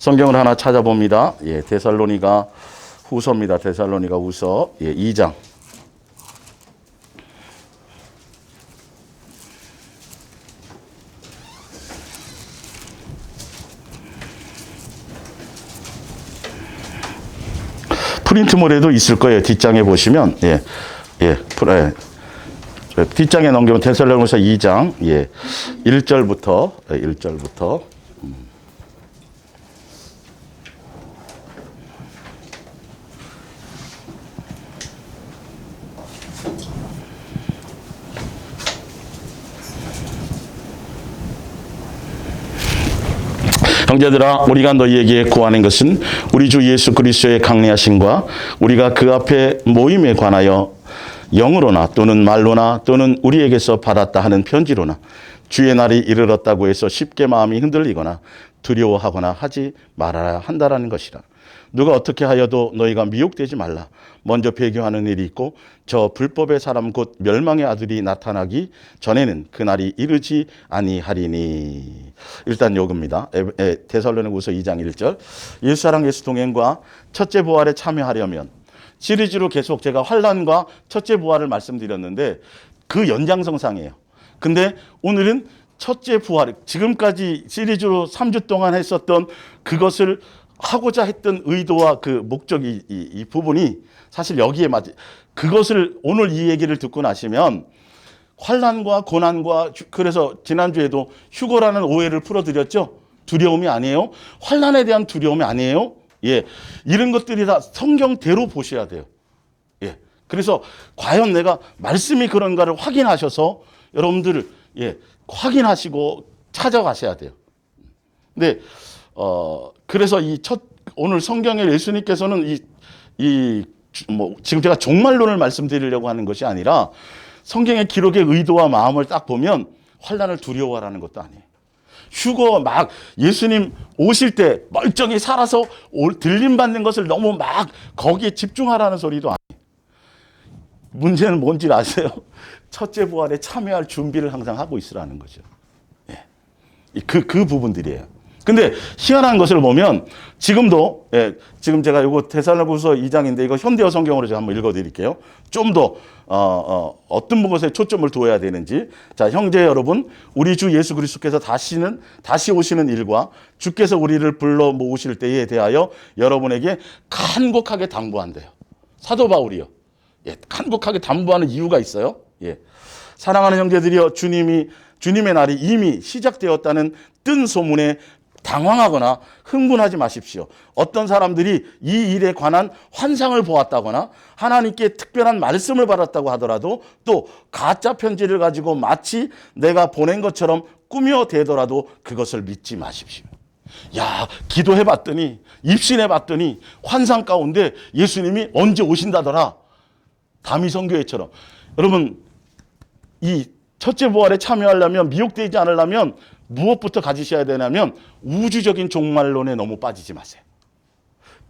성경을 하나 찾아봅니다. 데살로니가 후서입니다. 데살로니가 후서 2장. 프린트물에도 있을 거예요. 뒷장에 보시면 뒷장에 넘기면 데살로니가서 2장 1절부터 형제들아, 우리가 너희에게 구하는 것은 우리 주 예수 그리스도의 강리하심과 우리가 그 앞에 모임에 관하여 영으로나 또는 말로나 또는 우리에게서 받았다 하는 편지로나 주의 날이 이르렀다고 해서 쉽게 마음이 흔들리거나 두려워하거나 하지 말아야 한다라는 것이라. 누가 어떻게 하여도 너희가 미혹되지 말라. 먼저 배교하는 일이 있고 저 불법의 사람 곧 멸망의 아들이 나타나기 전에는 그날이 이르지 아니하리니. 일단 요겁니다. 데살로니가후서 2장 1절. 예수사랑 예수 동행과 첫째 부활에 참여하려면, 시리즈로 계속 제가 환난과 첫째 부활을 말씀드렸는데 그 연장선상이에요. 근데 오늘은 첫째 부활, 지금까지 시리즈로 3주 동안 했었던 그것을 하고자 했던 의도와 그 목적이 이 부분이 사실 여기에 맞지. 그것을 오늘 이 얘기를 듣고 나시면 환난과 고난과, 그래서 지난주에도 휴거라는 오해를 풀어드렸죠. 두려움이 아니에요. 환난에 대한 두려움이 아니에요. 이런 것들이 다 성경대로 보셔야 돼요. 그래서 과연 내가 말씀이 그런가를 확인하셔서 여러분들 확인하시고 찾아가셔야 돼요. 근데 그래서 오늘 성경에 예수님께서는 지금 제가 종말론을 말씀드리려고 하는 것이 아니라 성경의 기록의 의도와 마음을 딱 보면 환난을 두려워하라는 것도 아니에요. 휴거 막 예수님 오실 때 멀쩡히 살아서 들림 받는 것을 너무 막 거기에 집중하라는 소리도 아니에요. 문제는 뭔지 아세요? 첫째 부활에 참여할 준비를 항상 하고 있으라는 거죠. 그 부분들이에요. 근데 희한한 것을 보면 지금도 지금 제가 이거 데살로니가후서 2장인데 이거 현대어 성경으로 제가 한번 읽어드릴게요. 좀 더 어떤 것에 초점을 두어야 되는지. 자, 형제 여러분, 우리 주 예수 그리스도께서 다시 오시는 일과 주께서 우리를 불러 모으실 때에 대하여 여러분에게 간곡하게 당부한대요. 사도 바울이요. 간곡하게 당부하는 이유가 있어요. 사랑하는 형제들이여, 주님의 날이 이미 시작되었다는 뜬 소문에 당황하거나 흥분하지 마십시오. 어떤 사람들이 이 일에 관한 환상을 보았다거나 하나님께 특별한 말씀을 받았다고 하더라도 또 가짜 편지를 가지고 마치 내가 보낸 것처럼 꾸며대더라도 그것을 믿지 마십시오. 기도해봤더니, 입신해봤더니 환상 가운데 예수님이 언제 오신다더라. 다미성교회처럼. 여러분, 이 첫째 부활에 참여하려면, 미혹되지 않으려면 무엇부터 가지셔야 되냐면 우주적인 종말론에 너무 빠지지 마세요.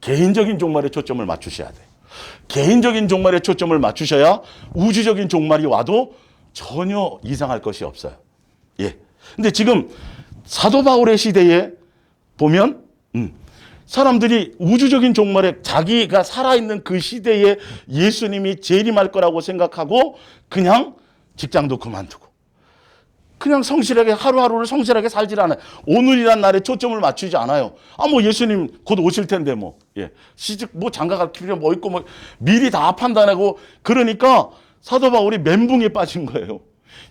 개인적인 종말에 초점을 맞추셔야 돼요. 개인적인 종말에 초점을 맞추셔야 우주적인 종말이 와도 전혀 이상할 것이 없어요. 근데 지금 사도 바울의 시대에 보면 사람들이 우주적인 종말에 자기가 살아있는 그 시대에 예수님이 재림할 거라고 생각하고 그냥 직장도 그만두고 그냥 성실하게 하루하루를 성실하게 살질 않아요. 오늘이란 날에 초점을 맞추지 않아요. 예수님 곧 오실 텐데 시집 장가갈 필요 있고 미리 다 판단하고, 그러니까 사도 바울이 멘붕에 빠진 거예요.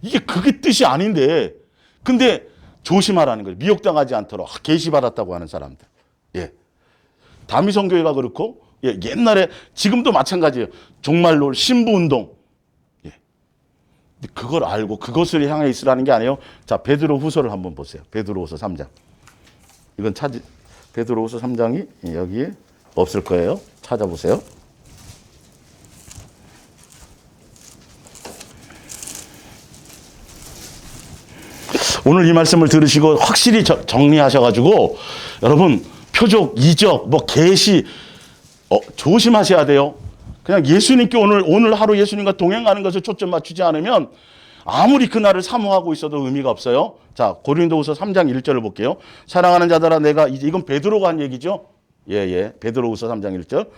이게 그게 뜻이 아닌데, 근데 조심하라는 거예요. 미혹당하지 않도록. 계시받았다고 하는 사람들. 다미성교회가 그렇고, 옛날에 지금도 마찬가지예요. 종말론, 신부운동. 그걸 알고 그것을 향해 있으라는 게 아니에요. 자, 베드로 후서를 한번 보세요. 베드로후서 3장. 이건 베드로후서 3장이 여기에 없을 거예요. 찾아보세요. 오늘 이 말씀을 들으시고 확실히 정리하셔가지고 여러분 표적, 이적, 계시 조심하셔야 돼요. 그냥 예수님께 오늘 하루 예수님과 동행하는 것을 초점 맞추지 않으면 아무리 그날을 사모하고 있어도 의미가 없어요. 자, 고린도후서 3장 1절을 볼게요. 사랑하는 자들아 내가 이제 이건 베드로가 한 얘기죠. 예. 베드로후서 3장 1절.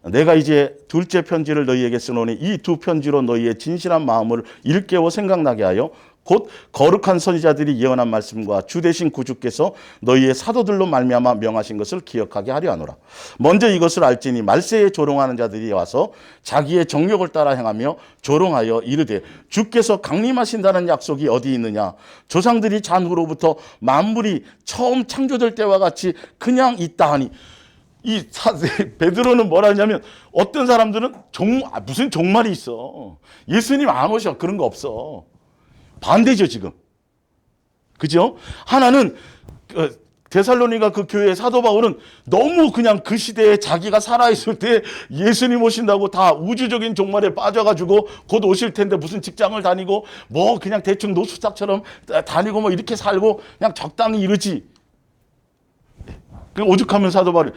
내가 이제 둘째 편지를 너희에게 쓰노니 이 두 편지로 너희의 진실한 마음을 일깨워 생각나게 하여 곧 거룩한 선지자들이 예언한 말씀과 주 되신 구주께서 너희의 사도들로 말미암아 명하신 것을 기억하게 하려 하노라. 먼저 이것을 알지니 말세에 조롱하는 자들이 와서 자기의 정욕을 따라 행하며 조롱하여 이르되 주께서 강림하신다는 약속이 어디 있느냐. 조상들이 잔후로부터 만물이 처음 창조될 때와 같이 그냥 있다 하니. 베드로는 뭐라 하냐면 어떤 사람들은 무슨 종말이 있어. 예수님 안 오셔. 그런 거 없어. 반대죠, 지금. 그죠? 하나는, 데살로니가 그 교회의 사도 바울은 너무 그냥 그 시대에 자기가 살아있을 때 예수님 오신다고 다 우주적인 종말에 빠져가지고 곧 오실 텐데 무슨 직장을 다니고 뭐 그냥 대충 노숙자처럼 다니고 뭐 이렇게 살고 그냥 적당히 이러지. 그 오죽하면 사도 바울이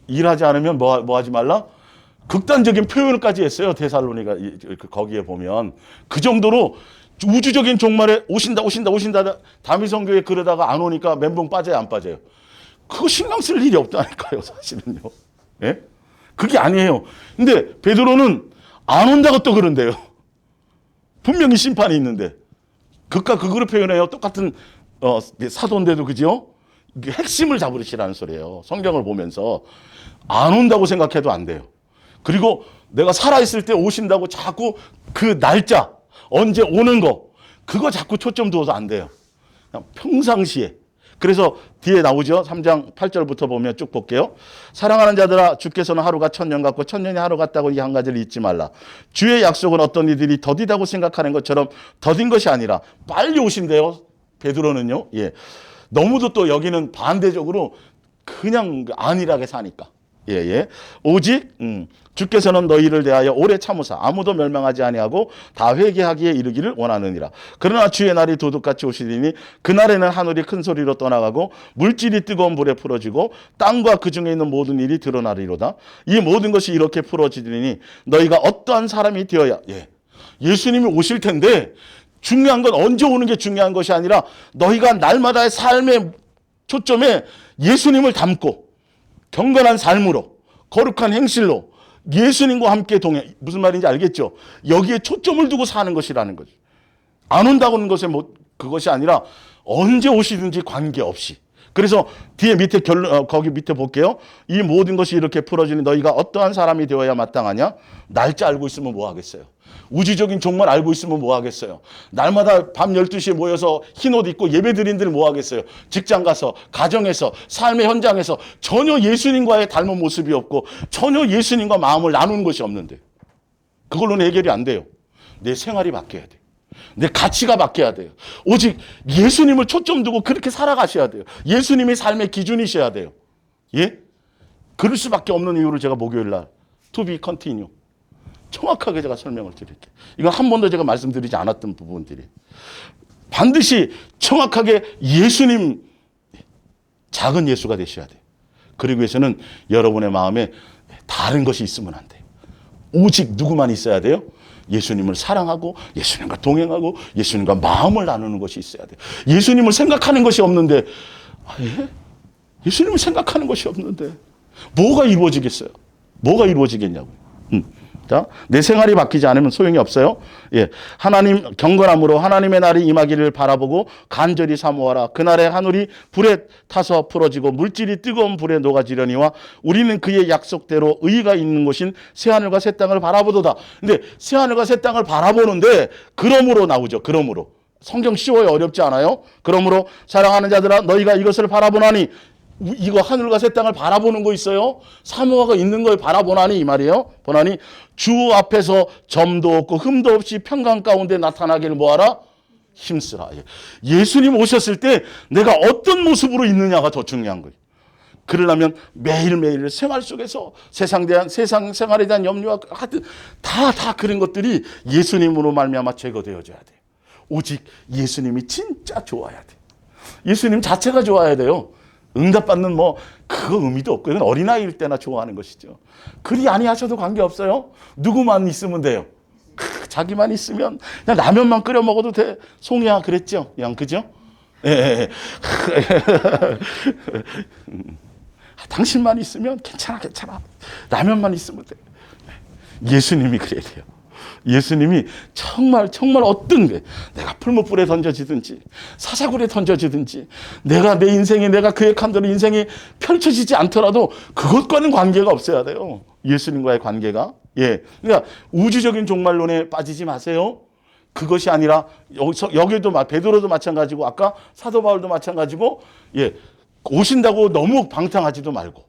일하지 않으면 뭐 하지 말라? 극단적인 표현까지 했어요. 데살로니가 거기에 보면. 그 정도로 우주적인 종말에 오신다. 다미성교에 그러다가 안 오니까 멘붕 빠져요, 안 빠져요? 그거 신경 쓸 일이 없다니까요, 사실은요. 예? 그게 아니에요. 근데 베드로는 안 온다고 또 그런데요. 분명히 심판이 있는데. 극과 극으로 표현해요. 똑같은 사도인데도 그죠? 핵심을 잡으시라는 소리예요. 성경을 보면서. 안 온다고 생각해도 안 돼요. 그리고 내가 살아있을 때 오신다고 자꾸 그 날짜, 언제 오는 거, 그거 자꾸 초점 두어서 안 돼요. 그냥 평상시에. 그래서 뒤에 나오죠. 3장 8절부터 보면 쭉 볼게요. 사랑하는 자들아 주께서는 하루가 1000년 같고 1000년이 하루 같다고 이 한 가지를 잊지 말라. 주의 약속은 어떤 이들이 더디다고 생각하는 것처럼 더딘 것이 아니라 빨리 오신대요. 베드로는요. 예. 너무도 또 여기는 반대적으로 그냥 안일하게 사니까. 예. 오직 주께서는 너희를 대하여 오래 참으사 아무도 멸망하지 아니하고 다 회개하기에 이르기를 원하느니라. 그러나 주의 날이 도둑같이 오시리니 그날에는 하늘이 큰 소리로 떠나가고 물질이 뜨거운 불에 풀어지고 땅과 그 중에 있는 모든 일이 드러나리로다. 이 모든 것이 이렇게 풀어지리니 너희가 어떠한 사람이 되어야. 예수님이 오실 텐데 중요한 건 언제 오는 게 중요한 것이 아니라 너희가 날마다의 삶의 초점에 예수님을 담고 경건한 삶으로 거룩한 행실로 예수님과 함께 동행. 무슨 말인지 알겠죠? 여기에 초점을 두고 사는 것이라는 거죠. 안 온다고는 것에 그것이 아니라 언제 오시든지 관계없이. 그래서 뒤에 밑에 거기 밑에 볼게요. 이 모든 것이 이렇게 풀어지니 너희가 어떠한 사람이 되어야 마땅하냐? 날짜 알고 있으면 뭐 하겠어요? 우주적인 종말 알고 있으면 뭐 하겠어요? 날마다 밤 12시에 모여서 흰옷 입고 예배 드린들 뭐 하겠어요? 직장 가서, 가정에서, 삶의 현장에서 전혀 예수님과의 닮은 모습이 없고 전혀 예수님과 마음을 나누는 것이 없는데 그걸로는 해결이 안 돼요. 내 생활이 바뀌어야 돼요. 내 가치가 바뀌어야 돼요. 오직 예수님을 초점 두고 그렇게 살아가셔야 돼요. 예수님이 삶의 기준이셔야 돼요. 예? 그럴 수밖에 없는 이유를 제가 목요일 날 To be continue. 정확하게 제가 설명을 드릴게요. 이건 한 번도 제가 말씀드리지 않았던 부분들이. 반드시 정확하게 예수님, 작은 예수가 되셔야 돼요. 그러기 위해서는 여러분의 마음에 다른 것이 있으면 안 돼요. 오직 누구만 있어야 돼요? 예수님을 사랑하고 예수님과 동행하고 예수님과 마음을 나누는 것이 있어야 돼요. 예수님을 생각하는 것이 없는데, 예수님을 생각하는 것이 없는데 뭐가 이루어지겠어요? 뭐가 이루어지겠냐고요. 자, 내 생활이 바뀌지 않으면 소용이 없어요. 예. 하나님, 경건함으로 하나님의 날이 임하기를 바라보고 간절히 사모하라. 그날에 하늘이 불에 타서 풀어지고 물질이 뜨거운 불에 녹아지려니와 우리는 그의 약속대로 의의가 있는 곳인 새하늘과 새 땅을 바라보도다. 근데 새하늘과 새 땅을 바라보는데 그러므로 나오죠. 그러므로. 성경 쉬워요. 어렵지 않아요? 그러므로 사랑하는 자들아 너희가 이것을 바라보나니 이거 하늘과 새 땅을 바라보는 거 있어요? 사모가 있는 걸 바라보나니 이 말이에요. 보나니 주 앞에서 점도 없고 흠도 없이 평강 가운데 나타나기를 뭐하라? 힘쓰라. 예수님 오셨을 때 내가 어떤 모습으로 있느냐가 더 중요한 거예요. 그러려면 매일매일 생활 속에서 세상 생활에 대한 염려와 하여튼 다 그런 것들이 예수님으로 말미암아 제거되어져야 돼요. 오직 예수님이 진짜 좋아야 돼요. 예수님 자체가 좋아야 돼요. 응답받는 그거 의미도 없고 이건 어린아이일 때나 좋아하는 것이죠. 그리 아니하셔도 관계없어요. 누구만 있으면 돼요. 자기만 있으면 그냥 라면만 끓여 먹어도 돼. 송이야 그랬죠? 그냥 그죠? 예, 예. 당신만 있으면 괜찮아. 라면만 있으면 돼. 예수님이 그래야 돼요. 예수님이 정말 어떤 게 내가 풀무불에 던져지든지 사사굴에 던져지든지 내가 내 인생에 내가 계획한 대로 인생이 펼쳐지지 않더라도 그것과는 관계가 없어야 돼요. 예수님과의 관계가. 예. 그러니까 우주적인 종말론에 빠지지 마세요. 그것이 아니라 여기도 베드로도 마찬가지고 아까 사도 바울도 마찬가지고 예. 오신다고 너무 방탕하지도 말고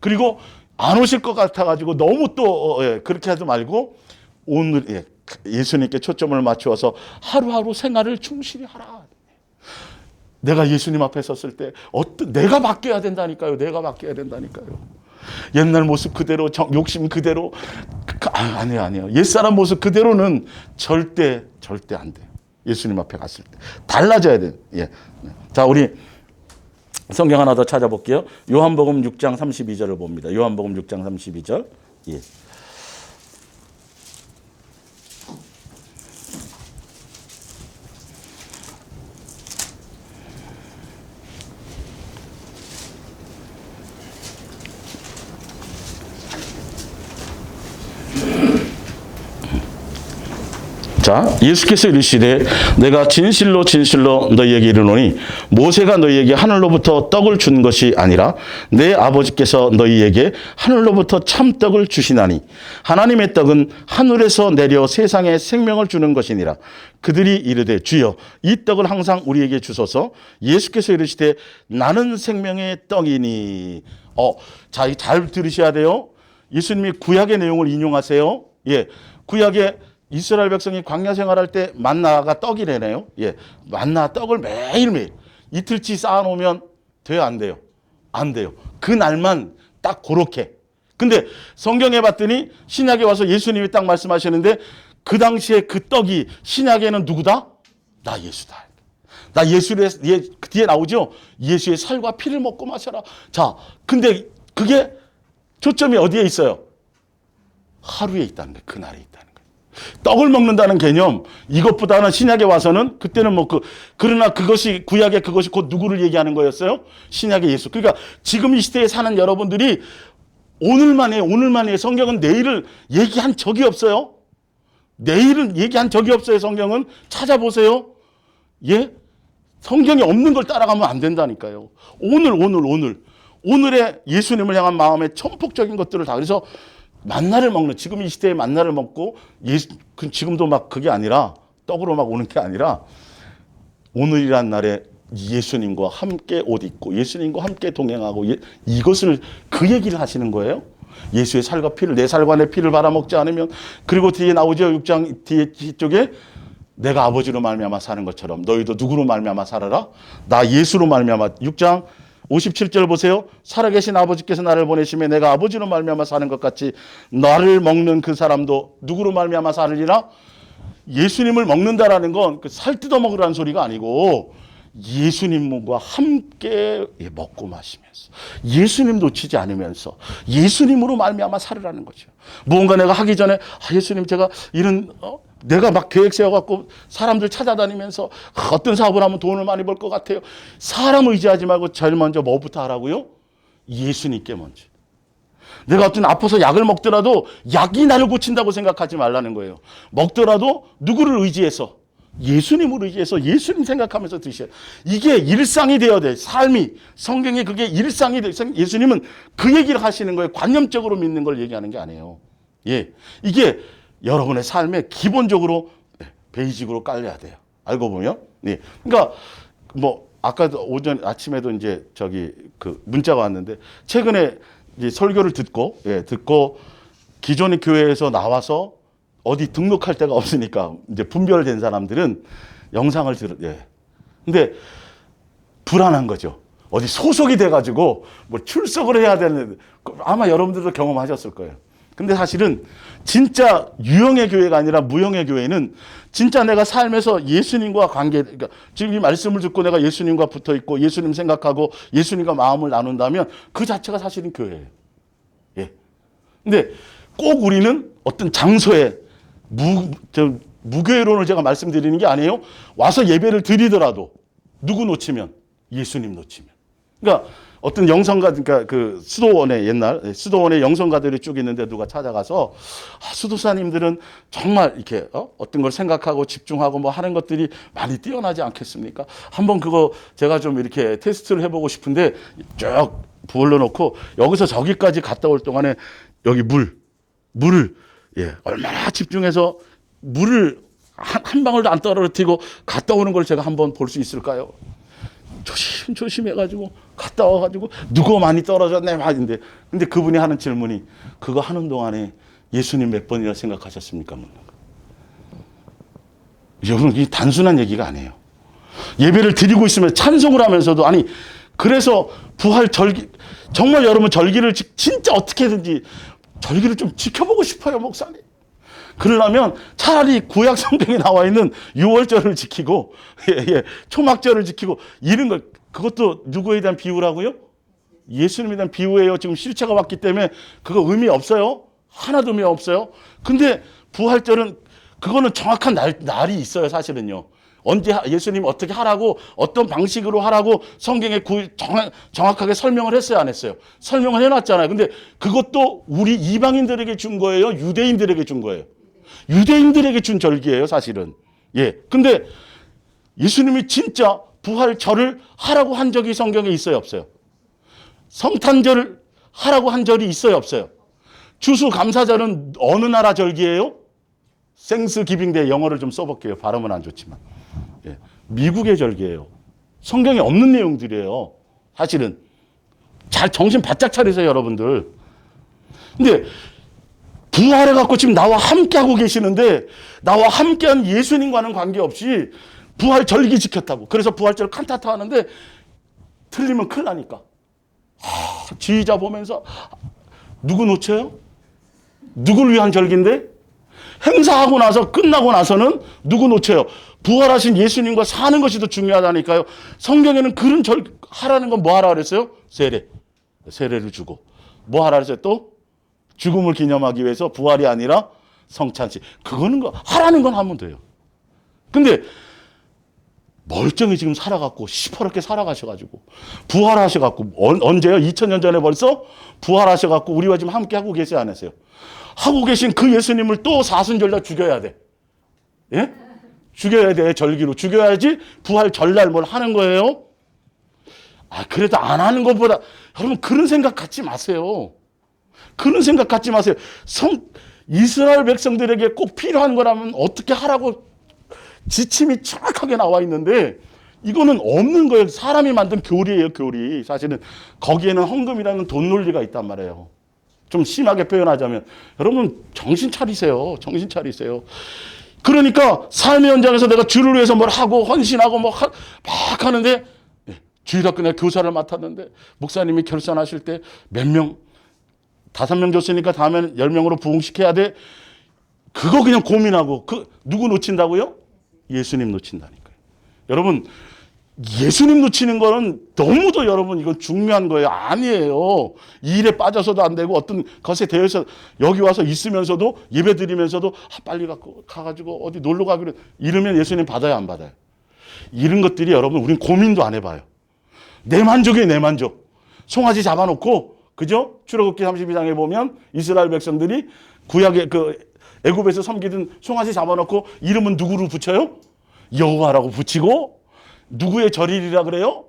그리고 안 오실 것 같아가지고 너무 또 그렇게 하지 말고 오늘 예수님께 초점을 맞추어서 하루하루 생활을 충실히 하라. 내가 예수님 앞에 섰을 때 내가 바뀌어야 된다니까요. 내가 바뀌어야 된다니까요. 옛날 모습 그대로 욕심 그대로 아니에요. 옛사람 모습 그대로는 절대 안 돼요. 예수님 앞에 갔을 때 달라져야 돼요. 예. 자, 우리 성경 하나 더 찾아볼게요. 요한복음 6장 32절을 봅니다. 요한복음 6장 32절. 예. 자, 예수께서 이르시되 내가 진실로 너희에게 이르노니 모세가 너희에게 하늘로부터 떡을 준 것이 아니라 내 아버지께서 너희에게 하늘로부터 참떡을 주시나니 하나님의 떡은 하늘에서 내려 세상에 생명을 주는 것이니라. 그들이 이르되 주여 이 떡을 항상 우리에게 주소서. 예수께서 이르시되 나는 생명의 떡이니. 자, 잘 들으셔야 돼요. 예수님이 구약의 내용을 인용하세요. 예, 구약의 이스라엘 백성이 광야 생활할 때 만나가 떡이래네요. 예, 만나 떡을 매일매일 이틀치 쌓아놓으면 돼요, 안 돼요? 안 돼요. 그 날만 딱 그렇게. 근데 성경에 봤더니 신약에 와서 예수님이 딱 말씀하시는데 그 당시에 그 떡이 신약에는 누구다? 나 예수다. 나 예수의 뒤에 나오죠. 예수의 살과 피를 먹고 마셔라. 자, 근데 그게 초점이 어디에 있어요? 하루에 있다는 거예요. 그날에 있다는 거예요. 떡을 먹는다는 개념, 이것보다는 신약에 와서는 그때는 그러나 그것이 구약의 그것이 곧 누구를 얘기하는 거였어요? 신약의 예수. 그러니까 지금 이 시대에 사는 여러분들이 오늘만에 성경은 내일을 얘기한 적이 없어요. 내일은 얘기한 적이 없어요. 성경은 찾아보세요. 예? 성경에 없는 걸 따라가면 안 된다니까요. 오늘의 예수님을 향한 마음의 천폭적인 것들을 다 그래서 만나를 먹는 지금 이 시대에 만나를 먹고 지금도 막 그게 아니라 떡으로 막 오는 게 아니라 오늘이란 날에 예수님과 함께 옷 입고 예수님과 함께 동행하고 이것을 그 얘기를 하시는 거예요. 예수의 살과 피를 내 살과 내 피를 받아먹지 않으면 그리고 뒤에 나오죠. 6장 뒤쪽에 내가 아버지로 말미암아 사는 것처럼 너희도 누구로 말미암아 살아라? 나 예수로 말미암아 6장 57절 보세요. 살아계신 아버지께서 나를 보내시며 내가 아버지로 말미암아 사는 것 같이 나를 먹는 그 사람도 누구로 말미암아 살으리라? 예수님을 먹는다라는 건 살 뜯어 먹으라는 소리가 아니고 예수님과 함께 먹고 마시면서 예수님 놓치지 않으면서 예수님으로 말미암아 살으라는 거죠. 무언가 내가 하기 전에 예수님 제가 이런 내가 막 계획 세워갖고 사람들 찾아다니면서 어떤 사업을 하면 돈을 많이 벌 것 같아요. 사람 의지하지 말고 제일 먼저 뭐부터 하라고요? 예수님께 먼저. 내가 어떤 아파서 약을 먹더라도 약이 나를 고친다고 생각하지 말라는 거예요. 먹더라도 누구를 의지해서 예수님을 의지해서 예수님 생각하면서 드셔야 이게 일상이 되어야 돼. 삶이 성경에 그게 일상이 돼. 예수님은 그 얘기를 하시는 거예요. 관념적으로 믿는 걸 얘기하는 게 아니에요. 예, 이게 여러분의 삶에 기본적으로 베이직으로 깔려야 돼요. 알고 보면. 네. 그러니까 아까도 아침에도 이제 그 문자가 왔는데 최근에 이제 설교를 듣고 기존의 교회에서 나와서 어디 등록할 데가 없으니까 이제 분별된 사람들은 영상을 근데 불안한 거죠. 어디 소속이 돼가지고 출석을 해야 되는 아마 여러분들도 경험하셨을 거예요. 근데 사실은 진짜 유형의 교회가 아니라 무형의 교회는 진짜 내가 삶에서 예수님과 그러니까 지금 이 말씀을 듣고 내가 예수님과 붙어 있고 예수님 생각하고 예수님과 마음을 나눈다면 그 자체가 사실은 교회예요. 예. 근데 꼭 우리는 어떤 장소에 무교회론을 제가 말씀드리는 게 아니에요. 와서 예배를 드리더라도 누구 놓치면? 예수님 놓치면. 그러니까 어떤 영성가, 그러니까 그 수도원에 옛날 수도원에 영성가들이 쭉 있는데 누가 찾아가서 수도사님들은 정말 이렇게 어떤 걸 생각하고 집중하고 뭐 하는 것들이 많이 뛰어나지 않겠습니까? 한번 그거 제가 좀 이렇게 테스트를 해보고 싶은데 쭉 부을러 놓고 여기서 저기까지 갔다 올 동안에 여기 물을 얼마나 집중해서 물을 한 방울도 안 떨어뜨리고 갔다 오는 걸 제가 한번 볼 수 있을까요? 조심 해가지고 갔다 와가지고 누구 많이 떨어졌네 말인데, 근데 그분이 하는 질문이 그거 하는 동안에 예수님 몇 번이나 생각하셨습니까? 여러분, 이게 단순한 얘기가 아니에요. 예배를 드리고 있으면 찬송을 하면서도, 아니 그래서 부활 절기, 정말 여러분 절기를 진짜 어떻게든지 절기를 좀 지켜보고 싶어요, 목사님. 그러려면 차라리 구약 성경에 나와 있는 유월절을 지키고, 초막절을 지키고, 이런 걸, 그것도 누구에 대한 비유라고요? 예수님에 대한 비유예요. 지금 실체가 왔기 때문에 그거 의미 없어요. 하나도 의미 없어요. 근데 부활절은, 그거는 정확한 날이 있어요, 사실은요. 언제 예수님 어떻게 하라고, 어떤 방식으로 하라고 성경에 정확하게 설명을 했어요, 안 했어요? 설명을 해놨잖아요. 근데 그것도 우리 이방인들에게 준 거예요? 유대인들에게 준 거예요? 유대인들에게 준 절기예요, 사실은. 근데 예수님이 진짜 부활절을 하라고 한 적이 성경에 있어요, 없어요? 성탄절을 하라고 한 절이 있어요, 없어요? 추수감사절은 어느 나라 절기예요? 생스기빙데이, 영어를 좀 써볼게요. 발음은 안 좋지만. 미국의 절기예요. 성경에 없는 내용들이에요, 사실은. 잘 정신 바짝 차리세요, 여러분들. 근데 부활해갖고 지금 나와 함께하고 계시는데, 나와 함께한 예수님과는 관계없이 부활 절기 지켰다고. 그래서 부활절 칸타타 하는데 틀리면 큰일 나니까. 지휘자 보면서 누구 놓쳐요? 누구를 위한 절기인데? 행사하고 나서 끝나고 나서는 누구 놓쳐요? 부활하신 예수님과 사는 것이 더 중요하다니까요. 성경에는 그런 하라는 건 뭐 하라 그랬어요? 세례를 주고. 뭐 하라 그랬어요? 또? 죽음을 기념하기 위해서 부활이 아니라 성찬식. 그거는 하라는 건 하면 돼요. 근데 멀쩡히 지금 살아갖고 시퍼렇게 살아가셔가지고 부활하셔갖고 언제요? 2000년 전에 벌써 부활하셔갖고 우리와 지금 함께 하고 계세요, 안 했어요? 하고 계신 그 예수님을 또 사순절날 죽여야 돼. 죽여야 돼. 절기로 죽여야지 부활 절날 뭘 하는 거예요. 그래도 안 하는 것보다, 여러분 그런 생각 갖지 마세요. 그런 생각 갖지 마세요. 이스라엘 백성들에게 꼭 필요한 거라면 어떻게 하라고 지침이 정확하게 나와 있는데, 이거는 없는 거예요. 사람이 만든 교리예요, 교리. 사실은 거기에는 헌금이라는 돈 논리가 있단 말이에요. 좀 심하게 표현하자면. 여러분 정신 차리세요. 정신 차리세요. 그러니까 삶의 현장에서 내가 주를 위해서 뭘 하고 헌신하고 막 하는데, 주일학교 내가 교사를 맡았는데 목사님이 결산하실 때 몇 명, 5명 줬으니까 다음에는 10명으로 부흥시켜야 돼. 그거 그냥 고민하고, 누구 놓친다고요? 예수님 놓친다니까요. 여러분, 예수님 놓치는 거는 너무도, 여러분 이건 중요한 거예요. 아니에요. 이 일에 빠져서도 안 되고 어떤 것에 대해서 여기 와서 있으면서도 예배 드리면서도 빨리 가가지고 어디 놀러 가기로 이러면 예수님 받아요, 안 받아요? 이런 것들이 여러분 우린 고민도 안 해봐요. 내 만족이에요, 내 만족. 송아지 잡아놓고, 그죠? 출애굽기 32장에 보면 이스라엘 백성들이 구약의 애굽에서 섬기던 송아지 잡아놓고 이름은 누구로 붙여요? 여호와라고 붙이고, 누구의 절일이라 그래요?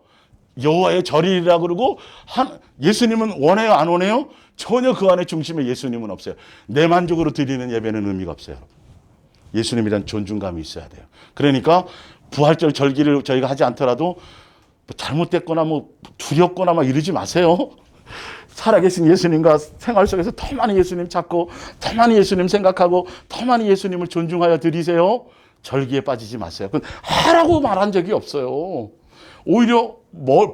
여호와의 절일이라 그러고, 예수님은 원해요, 안 원해요? 전혀 그 안에 중심에 예수님은 없어요. 내 만족으로 드리는 예배는 의미가 없어요. 예수님에 대한 존중감이 있어야 돼요. 그러니까 부활절 절기를 저희가 하지 않더라도 잘못됐거나 두렵거나 이러지 마세요. 살아계신 예수님과 생활 속에서 더 많이 예수님 찾고, 더 많이 예수님 생각하고, 더 많이 예수님을 존중하여 드리세요. 절기에 빠지지 마세요. 그건 하라고 말한 적이 없어요. 오히려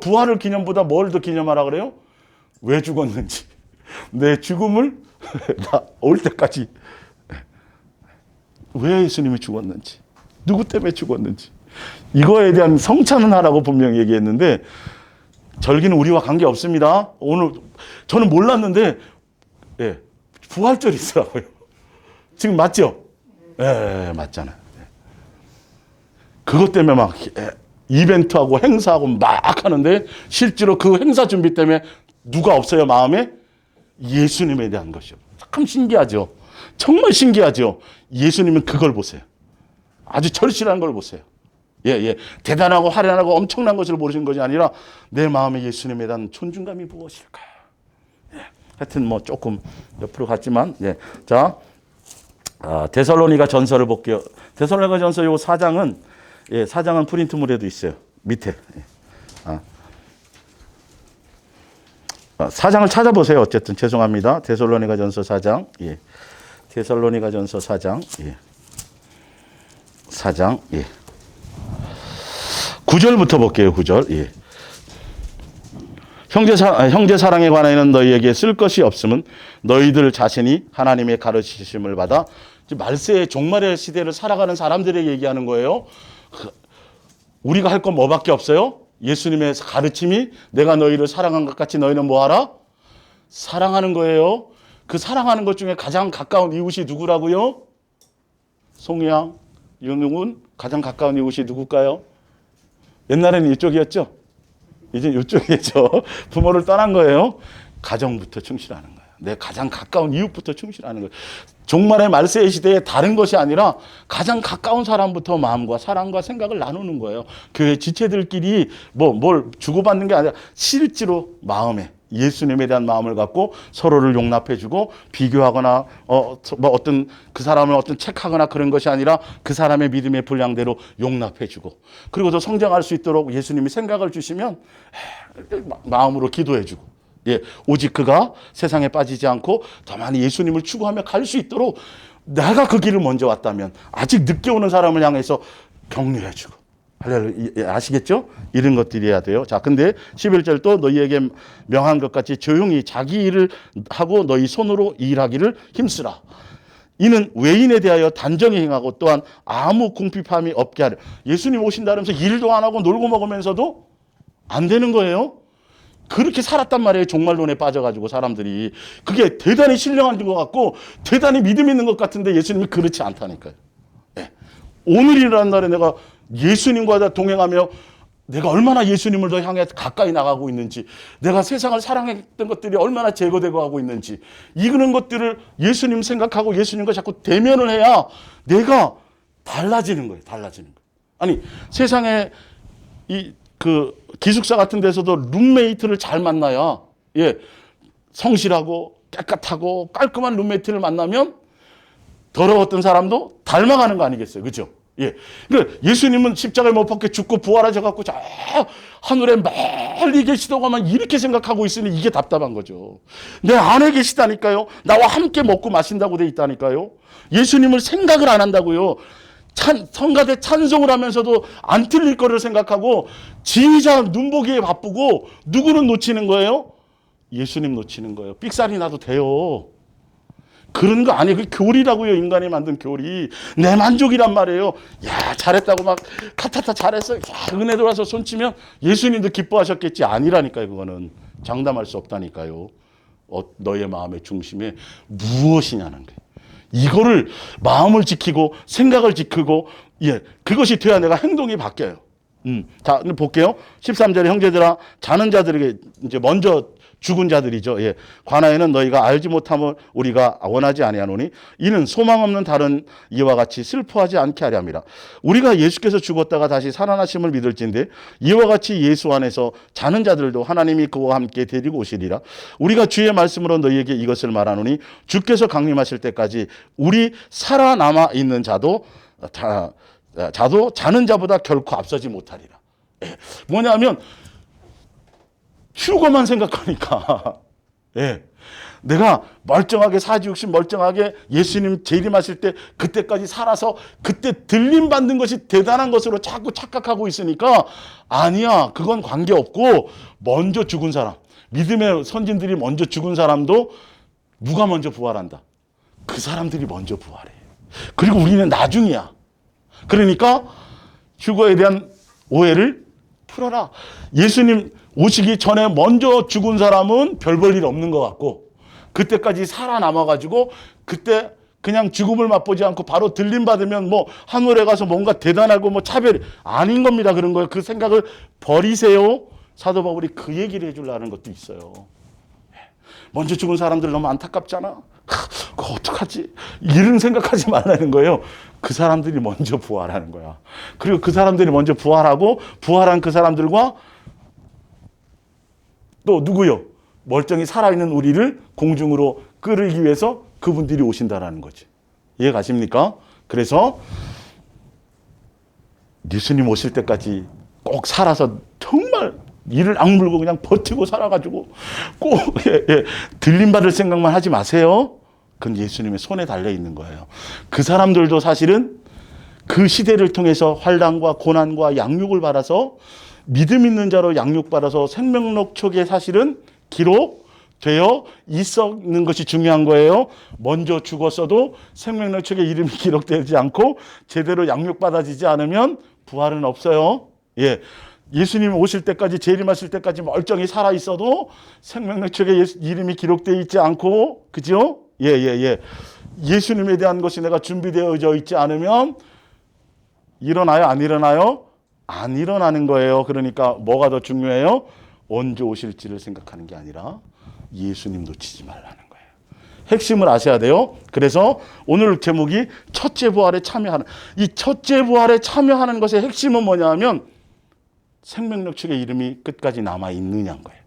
부활을 기념보다 뭘 더 기념하라 그래요? 왜 죽었는지. 내 죽음을 나 올 때까지 왜 예수님이 죽었는지, 누구 때문에 죽었는지, 이거에 대한 성찬은 하라고 분명히 얘기했는데, 절기는 우리와 관계 없습니다. 오늘 저는 몰랐는데 부활절이 있더라고요. 지금 맞죠? 예, 맞잖아요. 그것 때문에 막 이벤트하고 행사하고 막 하는데 실제로 그 행사 준비 때문에 누가 없어요, 마음에? 예수님에 대한 것이요. 참 신기하죠. 정말 신기하죠. 예수님은 그걸 보세요. 아주 절실한 걸 보세요. 예, 예. 대단하고 화려하고 엄청난 것을 모르신 것이 아니라 내 마음에 예수님에 대한 존중감이 무엇일까? 예. 하여튼 뭐 조금 옆으로 갔지만, 예. 자, 데살로니가 전서를 볼게요. 데살로니가 전서 요 4장은, 예, 4장은 프린트물에도 있어요. 밑에. 예. 4장을 찾아보세요. 어쨌든 죄송합니다. 데살로니가 전서 4장. 예. 데살로니가 전서 4장. 예. 4장. 예. 9절부터 볼게요. 9절. 예. 형제 사랑에 관하여는 너희에게 쓸 것이 없음은 너희들 자신이 하나님의 가르치심을 받아 말세의 종말의 시대를 살아가는 사람들에게 얘기하는 거예요. 우리가 할 건 뭐밖에 없어요? 예수님의 가르침이 내가 너희를 사랑한 것 같이 너희는 뭐하라? 사랑하는 거예요. 그 사랑하는 것 중에 가장 가까운 이웃이 누구라고요? 송양, 윤웅은 가장 가까운 이웃이 누굴까요? 옛날에는 이쪽이었죠? 이제 이쪽이죠. 부모를 떠난 거예요. 가정부터 충실하는 거예요. 내 가장 가까운 이웃부터 충실하는 거예요. 종말의 말세의 시대에 다른 것이 아니라 가장 가까운 사람부터 마음과 사랑과 생각을 나누는 거예요. 교회 지체들끼리 뭘 주고받는 게 아니라 실제로 마음에 예수님에 대한 마음을 갖고 서로를 용납해주고 비교하거나 어떤 그 사람을 어떤 책하거나 그런 것이 아니라 그 사람의 믿음의 분량대로 용납해주고 그리고 더 성장할 수 있도록 예수님이 생각을 주시면 마음으로 기도해주고 예, 오직 그가 세상에 빠지지 않고 더 많이 예수님을 추구하며 갈 수 있도록 내가 그 길을 먼저 왔다면 아직 늦게 오는 사람을 향해서 격려해주고 아시겠죠? 이런 것들이 해야 돼요. 자, 근데 11절 또 너희에게 명한 것 같이 조용히 자기 일을 하고 너희 손으로 일하기를 힘쓰라. 이는 외인에 대하여 단정히 행하고 또한 아무 궁핍함이 없게 하려. 예수님 오신다면서 일도 안 하고 놀고 먹으면서도 안 되는 거예요. 그렇게 살았단 말이에요. 종말론에 빠져가지고 사람들이. 그게 대단히 신령한 것 같고 대단히 믿음 있는 것 같은데 예수님이 그렇지 않다니까요. 네. 오늘이라는 날에 내가 예수님과 동행하며 내가 얼마나 예수님을 더 향해 가까이 나가고 있는지 내가 세상을 사랑했던 것들이 얼마나 제거되고 하고 있는지 이런 것들을 예수님 생각하고 예수님과 자꾸 대면을 해야 내가 달라지는 거예요. 달라지는 거예요. 아니 세상에 그 기숙사 같은 데서도 룸메이트를 잘 만나야 예 성실하고 깨끗하고 깔끔한 룸메이트를 만나면 더러웠던 사람도 닮아가는 거 아니겠어요, 그렇죠? 예, 그러니까 예수님은 십자가에 못 박혀 죽고 부활하셔 갖고 저 하늘에 멀리 계시다고만 이렇게 생각하고 있으니 이게 답답한 거죠. 내 안에 계시다니까요. 나와 함께 먹고 마신다고 돼 있다니까요. 예수님을 생각을 안 한다고요. 성가대 찬송을 하면서도 안 틀릴 거를 생각하고 지휘자 눈보기에 바쁘고 누구는 놓치는 거예요? 예수님 놓치는 거예요. 삑살이 나도 돼요. 그런 거 아니에요. 그게 교리라고요. 인간이 만든 교리. 내 만족이란 말이에요. 야 잘했다고 막 카타타 잘했어. 야 은혜 돌아서 손치면 예수님도 기뻐하셨겠지. 아니라니까요. 그거는 장담할 수 없다니까요. 너의 마음의 중심에 무엇이냐는 거예요. 이거를 마음을 지키고 생각을 지키고 예 그것이 돼야 내가 행동이 바뀌어요. 자 볼게요. 13절에 형제들아 자는 자들에게 이제 먼저 죽은 자들이죠. 예. 관하에는 너희가 알지 못함을 우리가 원하지 아니하노니 이는 소망 없는 다른 이와 같이 슬퍼하지 않게 하려 함이라. 우리가 예수께서 죽었다가 다시 살아나심을 믿을진데 이와 같이 예수 안에서 자는 자들도 하나님이 그와 함께 데리고 오시리라. 우리가 주의 말씀으로 너희에게 이것을 말하노니 주께서 강림하실 때까지 우리 살아남아 있는 자도 자는 자보다 결코 앞서지 못하리라. 예. 뭐냐면 휴거만 생각하니까 예. 내가 멀쩡하게 사지육신 멀쩡하게 예수님 재림하실 때 그때까지 살아서 그때 들림 받는 것이 대단한 것으로 자꾸 착각하고 있으니까 아니야 그건 관계없고 먼저 죽은 사람 믿음의 선진들이 먼저 죽은 사람도 누가 먼저 부활한다? 그 사람들이 먼저 부활해. 그리고 우리는 나중이야. 그러니까 휴거에 대한 오해를 풀어라. 예수님 오시기 전에 먼저 죽은 사람은 별 볼 일 없는 것 같고 그때까지 살아남아가지고 그때 그냥 죽음을 맛보지 않고 바로 들림 받으면 뭐 하늘에 가서 뭔가 대단하고 뭐 차별이 아닌 겁니다. 그런 거예요. 그 생각을 버리세요. 사도 바울이 그 얘기를 해주려는 것도 있어요. 먼저 죽은 사람들 너무 안타깝잖아. 그거 어떡하지? 이런 생각하지 말라는 거예요. 그 사람들이 먼저 부활하는 거야. 그리고 그 사람들이 먼저 부활하고 부활한 그 사람들과 또 누구요? 멀쩡히 살아있는 우리를 공중으로 끌기 위해서 그분들이 오신다라는 거지. 이해 가십니까? 그래서 예수님 오실 때까지 꼭 살아서 정말 이를 악물고 그냥 버티고 살아가지고 꼭 들림받을 생각만 하지 마세요. 그건 예수님의 손에 달려있는 거예요. 그 사람들도 사실은 그 시대를 통해서 환난과 고난과 양육을 받아서 믿음 있는 자로 양육받아서 생명록 촉에 사실은 기록되어 있는 것이 중요한 거예요. 먼저 죽었어도 생명록 촉에 이름이 기록되지 않고 제대로 양육받아지지 않으면 부활은 없어요. 예. 예수님 오실 때까지 재림하실 때까지 멀쩡히 살아 있어도 생명록 촉에 이름이 기록되어 있지 않고 그죠? 예수님에 대한 것이 내가 준비되어져 있지 않으면 일어나요? 안 일어나요? 안 일어나는 거예요. 그러니까 뭐가 더 중요해요? 언제 오실지를 생각하는 게 아니라 예수님 놓치지 말라는 거예요. 핵심을 아셔야 돼요. 그래서 오늘 제목이 첫째 부활에 참여하는, 이 첫째 부활에 참여하는 것의 핵심은 뭐냐 하면 생명력 측의 이름이 끝까지 남아 있느냐인 거예요.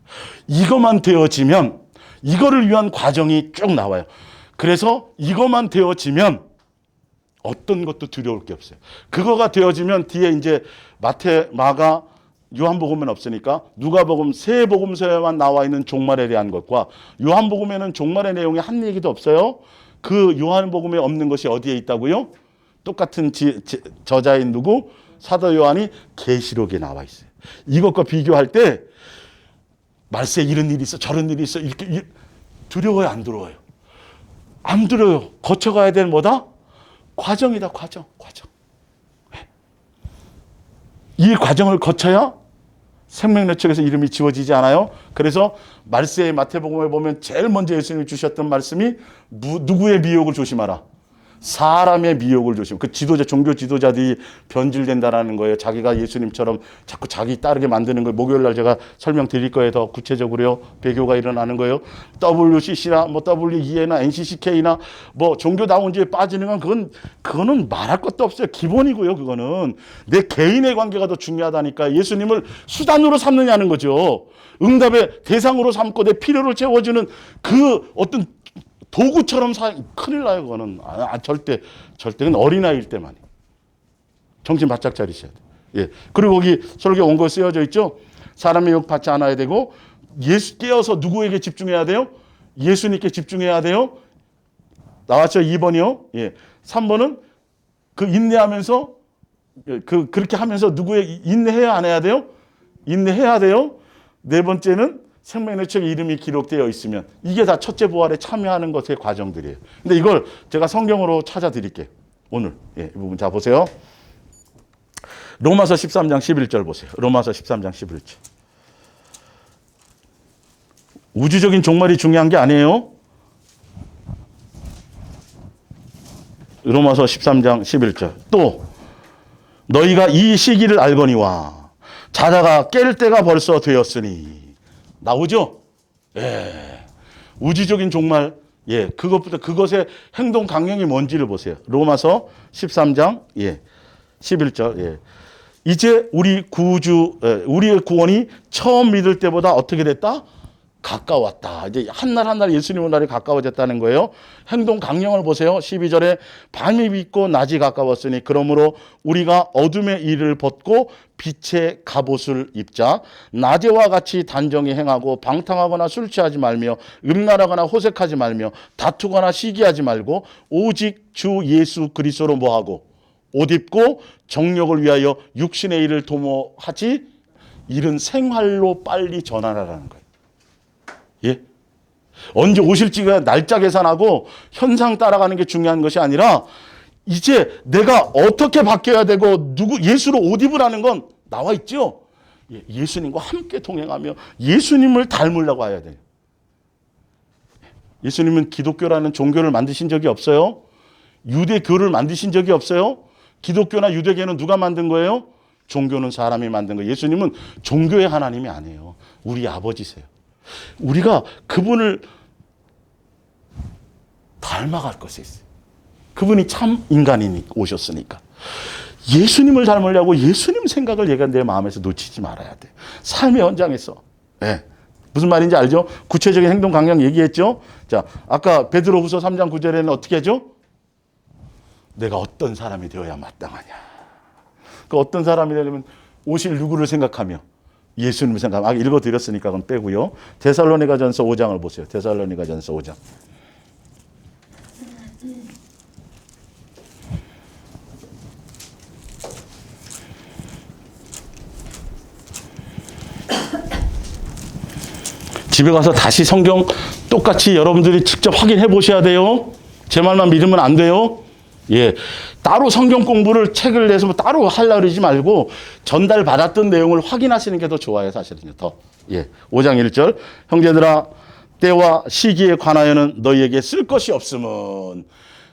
이것만 되어지면 이거를 위한 과정이 쭉 나와요. 그래서 이것만 되어지면 어떤 것도 두려울 게 없어요. 그거가 되어지면 뒤에 이제 마태, 마가, 요한복음은 없으니까 누가복음, 세 복음서에만 나와 있는 종말에 대한 것과 요한복음에는 종말의 내용에 한 얘기도 없어요. 그 요한복음에 없는 것이 어디에 있다고요? 똑같은 저자인 누구? 사도 요한이 계시록에 나와 있어요. 이것과 비교할 때 말세에 이런 일이 있어 저런 일이 있어 이렇게 두려워요 안 두려워요? 안 두려워요. 거쳐가야 될 뭐다? 과정이다. 과정. 이 과정을 거쳐야 생명력 측에서 이름이 지워지지 않아요. 그래서 말세의 마태복음에 보면 제일 먼저 예수님이 주셨던 말씀이 누구의 미혹을 조심하라. 사람의 미혹을 조심. 그 지도자, 종교 지도자들이 변질된다라는 거예요. 자기가 예수님처럼 자꾸 자기 따르게 만드는 걸 목요일 날 제가 설명드릴 거예요. 더 구체적으로요. 배교가 일어나는 거예요. WCC나 뭐 WEA나 NCCK나 뭐 종교다운지에 빠지는 건 그거는 말할 것도 없어요. 기본이고요. 그거는 내 개인의 관계가 더 중요하다니까. 예수님을 수단으로 삼느냐는 거죠. 응답의 대상으로 삼고 내 필요를 채워주는 그 어떤 도구처럼 큰일 나요. 그거는 절대 그건 어린아이일 때만이. 정신 바짝 차리셔야 돼요. 예. 그리고 거기 설교 원고 쓰여져 있죠. 사람의 욕 받지 않아야 되고 예수 깨어서 누구에게 집중해야 돼요? 예수님께 집중해야 돼요. 나왔죠? 2번이요. 예. 3번은 그 인내하면서 그렇게 하면서 누구에게 인내해야 안 해야 돼요? 인내해야 돼요. 네 번째는 생명의 책에 이름이 기록되어 있으면 이게 다 첫째 부활에 참여하는 것의 과정들이에요. 근데 이걸 제가 성경으로 찾아드릴게요. 오늘 이 부분 자 보세요. 로마서 13장 11절 보세요. 로마서 13장 11절. 우주적인 종말이 중요한 게 아니에요. 로마서 13장 11절. 또 너희가 이 시기를 알거니와 자다가 깰 때가 벌써 되었으니 나오죠? 예. 우주적인 종말, 예. 그것부터 그것의 행동 강령이 뭔지를 보세요. 로마서 13장, 11절, 예. 이제 우리의 구원이 처음 믿을 때보다 어떻게 됐다? 가까웠다. 이제 한날 한날 예수님의 날이 가까워졌다는 거예요. 행동 강령을 보세요. 12절에 밤이 빛고 낮이 가까웠으니 그러므로 우리가 어둠의 일을 벗고 빛의 갑옷을 입자. 낮에와 같이 단정히 행하고 방탕하거나 술 취하지 말며 음란하거나 호색하지 말며 다투거나 시기하지 말고 오직 주 예수 그리스도로 뭐하고 옷 입고 정욕을 위하여 육신의 일을 도모하지 이런 생활로 빨리 전환하라는 거예요. 예? 언제 오실지가 날짜 계산하고 현상 따라가는 게 중요한 것이 아니라 이제 내가 어떻게 바뀌어야 되고 예수로 옷 입으라는 건 나와 있죠. 예수님과 함께 동행하며 예수님을 닮으려고 해야 돼요. 예수님은 기독교라는 종교를 만드신 적이 없어요. 유대교를 만드신 적이 없어요. 기독교나 유대교는 누가 만든 거예요? 종교는 사람이 만든 거예요. 예수님은 종교의 하나님이 아니에요. 우리 아버지세요. 우리가 그분을 닮아갈 것이 있어요. 그분이 참 인간이 오셨으니까. 예수님을 닮으려고 예수님 생각을 얘가 내 마음에서 놓치지 말아야 돼. 삶의 현장에서. 네. 무슨 말인지 알죠? 구체적인 행동 강령 얘기했죠? 자, 아까 베드로후서 3장 9절에는 어떻게 하죠? 내가 어떤 사람이 되어야 마땅하냐. 그 어떤 사람이 되려면 오실 누구를 생각하며 예수님을 생각하며. 아까 읽어드렸으니까 그건 빼고요. 데살로니가전서 5장을 보세요. 데살로니가전서 5장. 집에 가서 다시 성경 똑같이 여러분들이 직접 확인해 보셔야 돼요. 제 말만 믿으면 안 돼요. 예. 따로 성경 공부를 책을 내서 따로 하려고 그러지 말고 전달 받았던 내용을 확인하시는 게 더 좋아요, 사실은요. 더. 예. 5장 1절. 형제들아, 때와 시기에 관하여는 너희에게 쓸 것이 없으면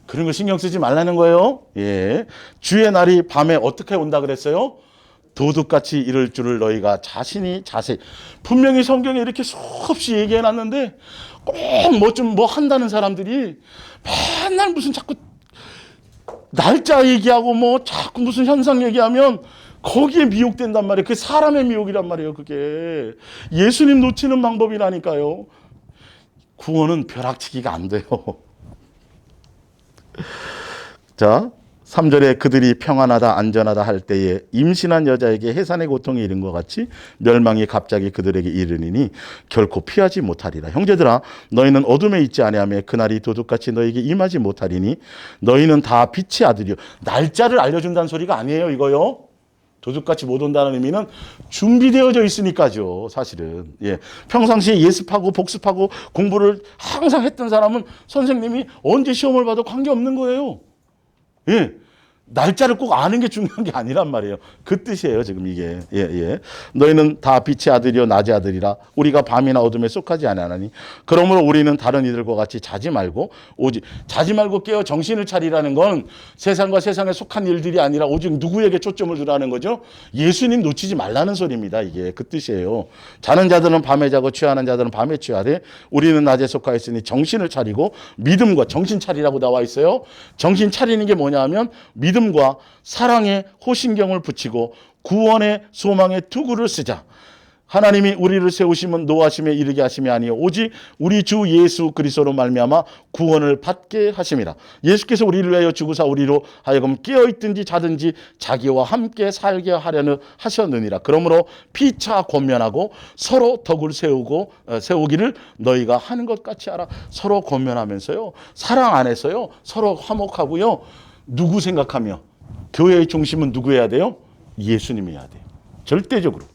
그런 거 신경 쓰지 말라는 거예요. 예. 주의 날이 밤에 어떻게 온다 그랬어요? 도둑같이 이럴 줄을 너희가 자신이 자세히. 분명히 성경에 이렇게 수없이 얘기해 놨는데 꼭 뭐 한다는 사람들이 맨날 무슨 자꾸 날짜 얘기하고 뭐 자꾸 무슨 현상 얘기하면 거기에 미혹된단 말이에요. 그게 사람의 미혹이란 말이에요. 그게 예수님 놓치는 방법이라니까요. 구원은 벼락치기가 안 돼요. 자, 3절에 그들이 평안하다 안전하다 할 때에 임신한 여자에게 해산의 고통이 이른 것 같이 멸망이 갑자기 그들에게 이르니니 결코 피하지 못하리라. 형제들아, 너희는 어둠에 있지 아니하며 그날이 도둑같이 너희에게 임하지 못하리니 너희는 다 빛의 아들이요. 날짜를 알려준다는 소리가 아니에요, 이거요. 도둑같이 못 온다는 의미는 준비되어져 있으니까죠, 사실은. 예. 평상시에 예습하고 복습하고 공부를 항상 했던 사람은 선생님이 언제 시험을 봐도 관계없는 거예요. 예. 날짜를 꼭 아는 게 중요한 게 아니란 말이에요. 그 뜻이에요, 지금 이게. 예, 예. 너희는 다 빛의 아들이요 낮의 아들이라. 우리가 밤이나 어둠에 속하지 아니하나니. 그러므로 우리는 다른 이들과 같이 자지 말고 오직 자지 말고 깨어 정신을 차리라는 건 세상과 세상에 속한 일들이 아니라 오직 누구에게 초점을 두라는 거죠. 예수님 놓치지 말라는 소리입니다. 이게 그 뜻이에요. 자는 자들은 밤에 자고 취하는 자들은 밤에 취하되 우리는 낮에 속하 있으니 정신을 차리고 믿음과 정신 차리라고 나와 있어요. 정신 차리는 게 뭐냐 하면 믿음과 사랑의 호신경을 붙이고 구원의 소망의 투구를 쓰자. 하나님이 우리를 세우시면 노하심에 이르게 하심이 아니요 오직 우리 주 예수 그리스도로 말미암아 구원을 받게 하심이라. 예수께서 우리를 위하여 죽으사 우리로 하여금 깨어있든지 자든지 자기와 함께 살게 하려는 하셨느니라. 그러므로 피차 권면하고 서로 덕을 세우기를 너희가 하는 것 같이 하라. 서로 권면하면서요, 사랑 안에서요 서로 화목하고요. 누구 생각하며? 교회의 중심은 누구 해야 돼요? 예수님이 해야 돼요. 절대적으로.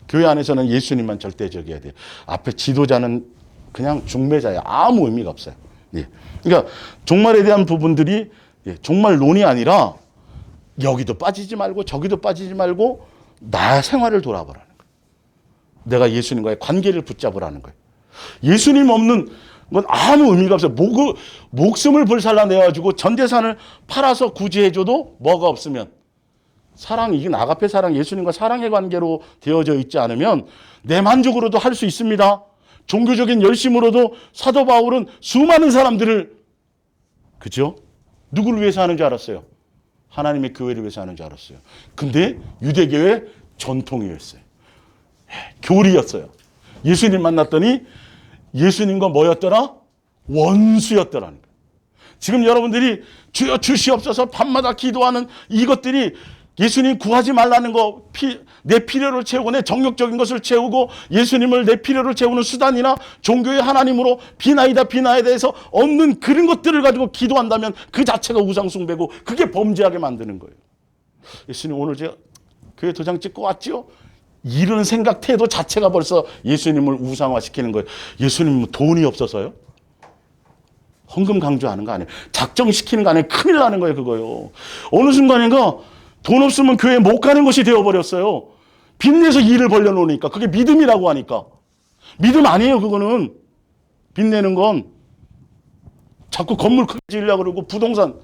교회 안에서는 예수님만 절대적이어야 돼요. 앞에 지도자는 그냥 중매자예요. 아무 의미가 없어요. 예. 그러니까 종말에 대한 부분들이 종말론이 아니라 여기도 빠지지 말고 저기도 빠지지 말고 나 생활을 돌아보라는 거예요. 내가 예수님과의 관계를 붙잡으라는 거예요. 예수님 없는 건 아무 의미가 없어요. 목숨을 불살라내가지고 전 재산을 팔아서 구제해줘도 뭐가 없으면 사랑, 이게 아가페 사랑, 예수님과 사랑의 관계로 되어져 있지 않으면 내 만족으로도 할 수 있습니다. 종교적인 열심으로도 사도 바울은 수많은 사람들을, 그죠? 누구를 위해서 하는 줄 알았어요? 하나님의 교회를 위해서 하는 줄 알았어요. 근데 유대교의 전통이었어요. 교리였어요. 예수님 만났더니 예수님과 뭐였더라? 원수였더라는 거예요. 지금 여러분들이 주여 주시옵소서 밤마다 기도하는 이것들이 예수님 구하지 말라는 거, 내 필요를 채우고 내 정욕적인 것을 채우고 예수님을 내 필요를 채우는 수단이나 종교의 하나님으로 비나이다 비나에 대해서 없는 그런 것들을 가지고 기도한다면 그 자체가 우상숭배고 그게 범죄하게 만드는 거예요. 예수님 오늘 제가 교회 도장 찍고 왔죠? 이런 생각 태도 자체가 벌써 예수님을 우상화시키는 거예요. 예수님 돈이 없어서요? 헌금 강조하는 거 아니에요. 작정시키는 거 아니에요. 큰일 나는 거예요, 그거요. 어느 순간인가 돈 없으면 교회 못 가는 것이 되어버렸어요. 빚내서 일을 벌려놓으니까. 그게 믿음이라고 하니까. 믿음 아니에요, 그거는. 빚내는 건 자꾸 건물 크게 지으려고 그러고 부동산.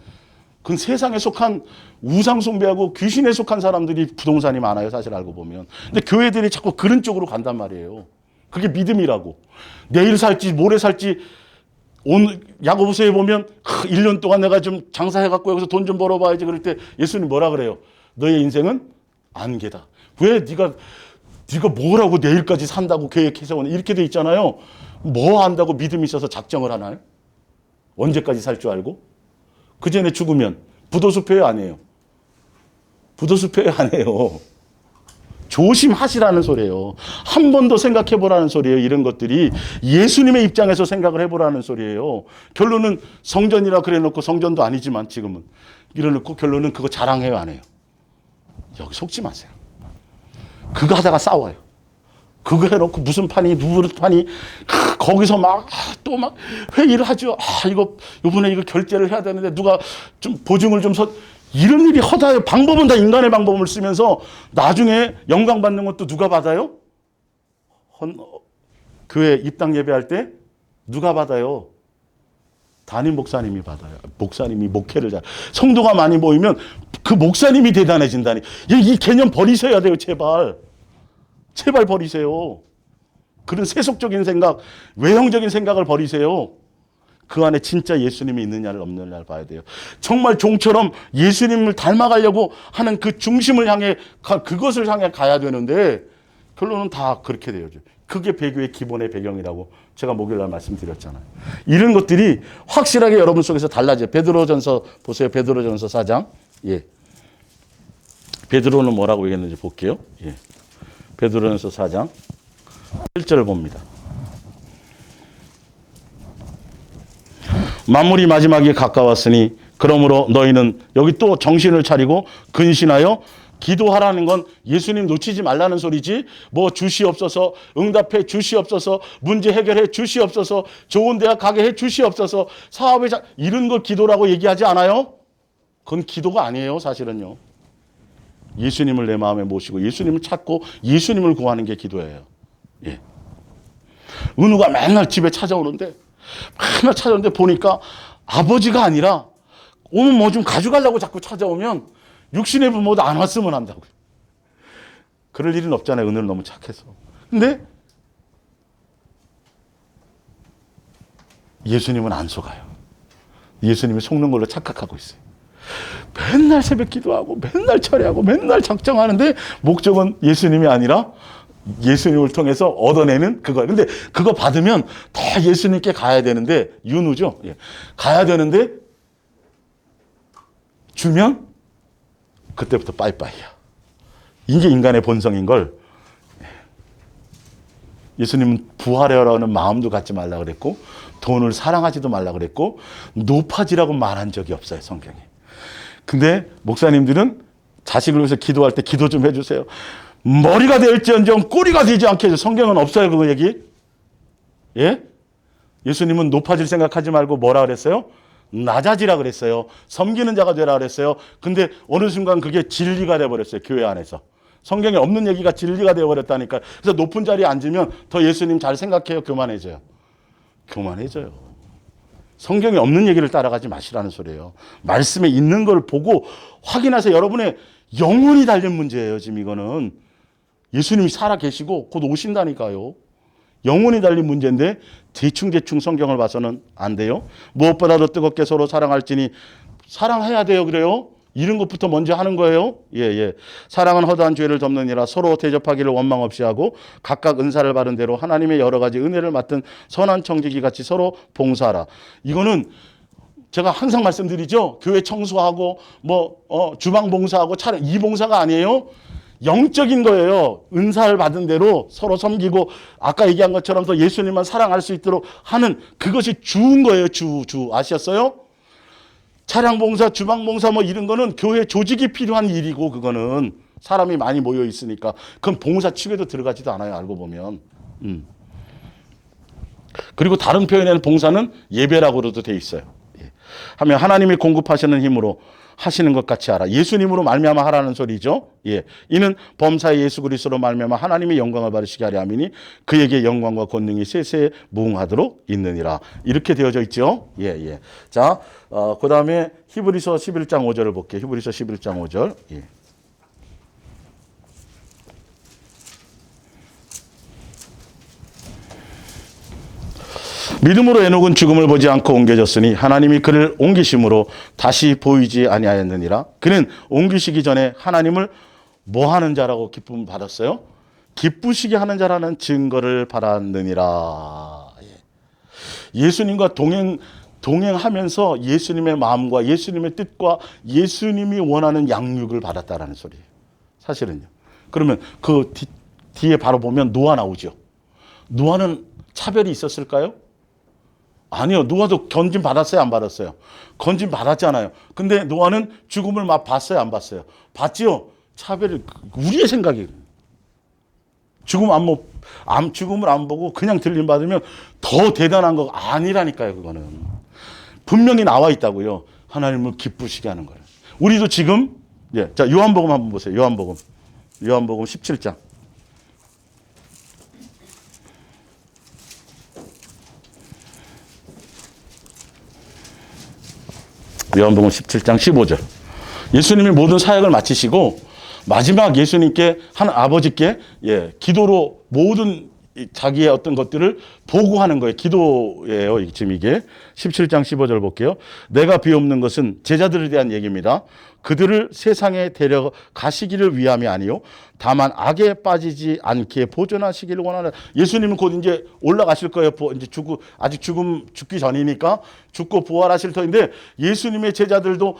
그건 세상에 속한 우상 숭배하고 귀신에 속한 사람들이 부동산이 많아요. 사실 알고 보면. 근데 교회들이 자꾸 그런 쪽으로 간단 말이에요. 그게 믿음이라고. 내일 살지 모레 살지 오늘 야고보서에 보면 1년 동안 내가 좀 장사해갖고 여기서 돈 좀 벌어봐야지 그럴 때 예수님 뭐라 그래요? 너의 인생은 안개다. 왜 네가 뭐라고 내일까지 산다고 계획해서 이렇게 돼 있잖아요. 뭐 한다고 믿음이 있어서 작정을 하나요? 언제까지 살 줄 알고? 그 전에 죽으면 부도수표에 안 해요. 부도수표에 안 해요. 조심하시라는 소리예요. 한 번 더 생각해 보라는 소리예요. 이런 것들이 예수님의 입장에서 생각을 해보라는 소리예요. 결론은 성전이라 그래 놓고 성전도 아니지만 지금은 이래놓고 결론은 그거 자랑해요, 안 해요? 여기 속지 마세요. 그거 하다가 싸워요. 그거 해놓고 무슨 판이 누구 판이 거기서 막 또 막 회의를 하죠. 이번에 이거 결제를 해야 되는데 누가 좀 보증을 좀 이런 일이 허다해요. 방법은 다 인간의 방법을 쓰면서 나중에 영광 받는 것도 누가 받아요? 교회 입당 예배할 때 누가 받아요? 담임 목사님이 받아요. 목사님이 목회를 잘. 성도가 많이 모이면 그 목사님이 대단해진다니. 이 개념 버리셔야 돼요. 제발. 제발 버리세요. 그런 세속적인 생각, 외형적인 생각을 버리세요. 그 안에 진짜 예수님이 있느냐를 없느냐를 봐야 돼요. 정말 종처럼 예수님을 닮아가려고 하는 그 중심을 향해, 그것을 향해 가야 되는데 결론은 다 그렇게 돼요. 그게 배교의 기본의 배경이라고 제가 목요일날 말씀드렸잖아요. 이런 것들이 확실하게 여러분 속에서 달라져요. 베드로전서 보세요. 베드로전서 4장. 예. 베드로는 뭐라고 얘기했는지 볼게요. 예. 베드로전서 4장 1절을 봅니다. 만물이 마지막에 가까웠으니 그러므로 너희는 여기 또 정신을 차리고 근신하여 기도하라는 건 예수님 놓치지 말라는 소리지 뭐 주시옵소서 응답해 주시옵소서 문제 해결해 주시옵소서 좋은 대학 가게 해 주시옵소서 사업에 이런 걸 기도라고 얘기하지 않아요? 그건 기도가 아니에요. 사실은요. 예수님을 내 마음에 모시고 예수님을 찾고 예수님을 구하는 게 기도예요. 예. 은우가 맨날 집에 찾아오는데 보니까 아버지가 아니라 오늘 뭐 좀 가져가려고 자꾸 찾아오면 육신의 부모도 안 왔으면 한다고요. 그럴 일은 없잖아요. 은우는 너무 착해서. 근데 예수님은 안 속아요. 예수님이 속는 걸로 착각하고 있어요. 맨날 새벽 기도하고 맨날 철회하고 맨날 작정하는데 목적은 예수님이 아니라 예수님을 통해서 얻어내는 그거예요. 근데 그거 받으면 다 예수님께 가야 되는데 윤우죠. 예. 가야 되는데 주면 그때부터 빠이빠이야. 이게 인간의 본성인 걸 예수님은 부활하려는 마음도 갖지 말라 그랬고 돈을 사랑하지도 말라 그랬고 높아지라고 말한 적이 없어요. 성경에. 근데 목사님들은 자식을 위해서 기도할 때 기도 좀 해주세요. 머리가 될지언정 꼬리가 되지 않게 해서 성경은 없어요. 그거 얘기. 예? 예수님은 높아질 생각하지 말고 뭐라 그랬어요? 낮아지라 그랬어요. 섬기는 자가 되라 그랬어요. 근데 어느 순간 그게 진리가 돼버렸어요. 교회 안에서. 성경에 없는 얘기가 진리가 되어버렸다니까. 그래서 높은 자리에 앉으면 더 예수님 잘 생각해요. 교만해져요. 교만해져요. 성경에 없는 얘기를 따라가지 마시라는 소리예요. 말씀에 있는 걸 보고 확인하세요. 여러분의 영혼이 달린 문제예요. 지금 이거는. 예수님이 살아 계시고 곧 오신다니까요. 영혼이 달린 문제인데 대충 성경을 봐서는 안 돼요. 무엇보다도 뜨겁게 서로 사랑할지니 사랑해야 돼요. 그래요. 이런 것부터 먼저 하는 거예요. 예. 사랑은 허다한 죄를 덮느니라. 서로 대접하기를 원망 없이 하고 각각 은사를 받은 대로 하나님의 여러 가지 은혜를 맡은 선한 청지기 같이 서로 봉사하라. 이거는 제가 항상 말씀드리죠. 교회 청소하고 주방 봉사하고 차량 이 봉사가 아니에요. 영적인 거예요. 은사를 받은 대로 서로 섬기고 아까 얘기한 것처럼 더 예수님만 사랑할 수 있도록 하는 그것이 주인 거예요. 주 아셨어요? 차량 봉사, 주방 봉사 이런 거는 교회 조직이 필요한 일이고 그거는 사람이 많이 모여 있으니까 그건 봉사 축에도 들어가지도 않아요. 알고 보면. 그리고 다른 표현에는 봉사는 예배라고도 돼 있어요. 예. 하면 하나님이 공급하시는 힘으로 하시는 것 같이 하라. 예수님으로 말미암아 하라는 소리죠. 예. 이는 범사의 예수 그리스도로 말미암아 하나님의 영광을 받으시게 하려 함이니 그에게 영광과 권능이 세세에 무궁하도록 있느니라. 이렇게 되어져 있죠. 예, 예. 자, 그다음에 히브리서 11장 5절을 볼게요. 히브리서 11장 5절. 예. 믿음으로 에녹은 죽음을 보지 않고 옮겨졌으니 하나님이 그를 옮기심으로 다시 보이지 아니하였느니라. 그는 옮기시기 전에 하나님을 뭐 하는 자라고 기쁨을 받았어요? 기쁘시게 하는 자라는 증거를 받았느니라. 예수님과 동행하면서 예수님의 마음과 예수님의 뜻과 예수님이 원하는 양육을 받았다라는 소리예요. 사실은요. 그러면 그 뒤에 바로 보면 노아 나오죠. 노아는 차별이 있었을까요? 아니요. 노아도 건진 받았어요? 안 받았어요? 건진 받았잖아요. 근데 노아는 죽음을 막 봤어요? 안 봤어요? 봤지요? 차별이 우리의 생각이에요. 죽음을 안 보고 그냥 들림 받으면 더 대단한 거 아니라니까요. 그거는. 분명히 나와 있다고요. 하나님을 기쁘시게 하는 거예요. 우리도 지금 자, 요한복음 한번 보세요. 요한복음 17장. 요한복음 17장 15절. 예수님이 모든 사역을 마치시고 마지막 예수님께 아버지께 기도로 모든 자기의 어떤 것들을 보고하는 거예요. 기도예요. 지금 이게 17장 15절 볼게요. 내가 비옵는 것은 제자들에 대한 얘기입니다. 그들을 세상에 데려가시기를 위함이 아니요 다만 악에 빠지지 않게 보존하시기를 원하는. 예수님은 곧 이제 올라가실 거예요. 이제 아직 죽기 전이니까 죽고 부활하실 터인데 예수님의 제자들도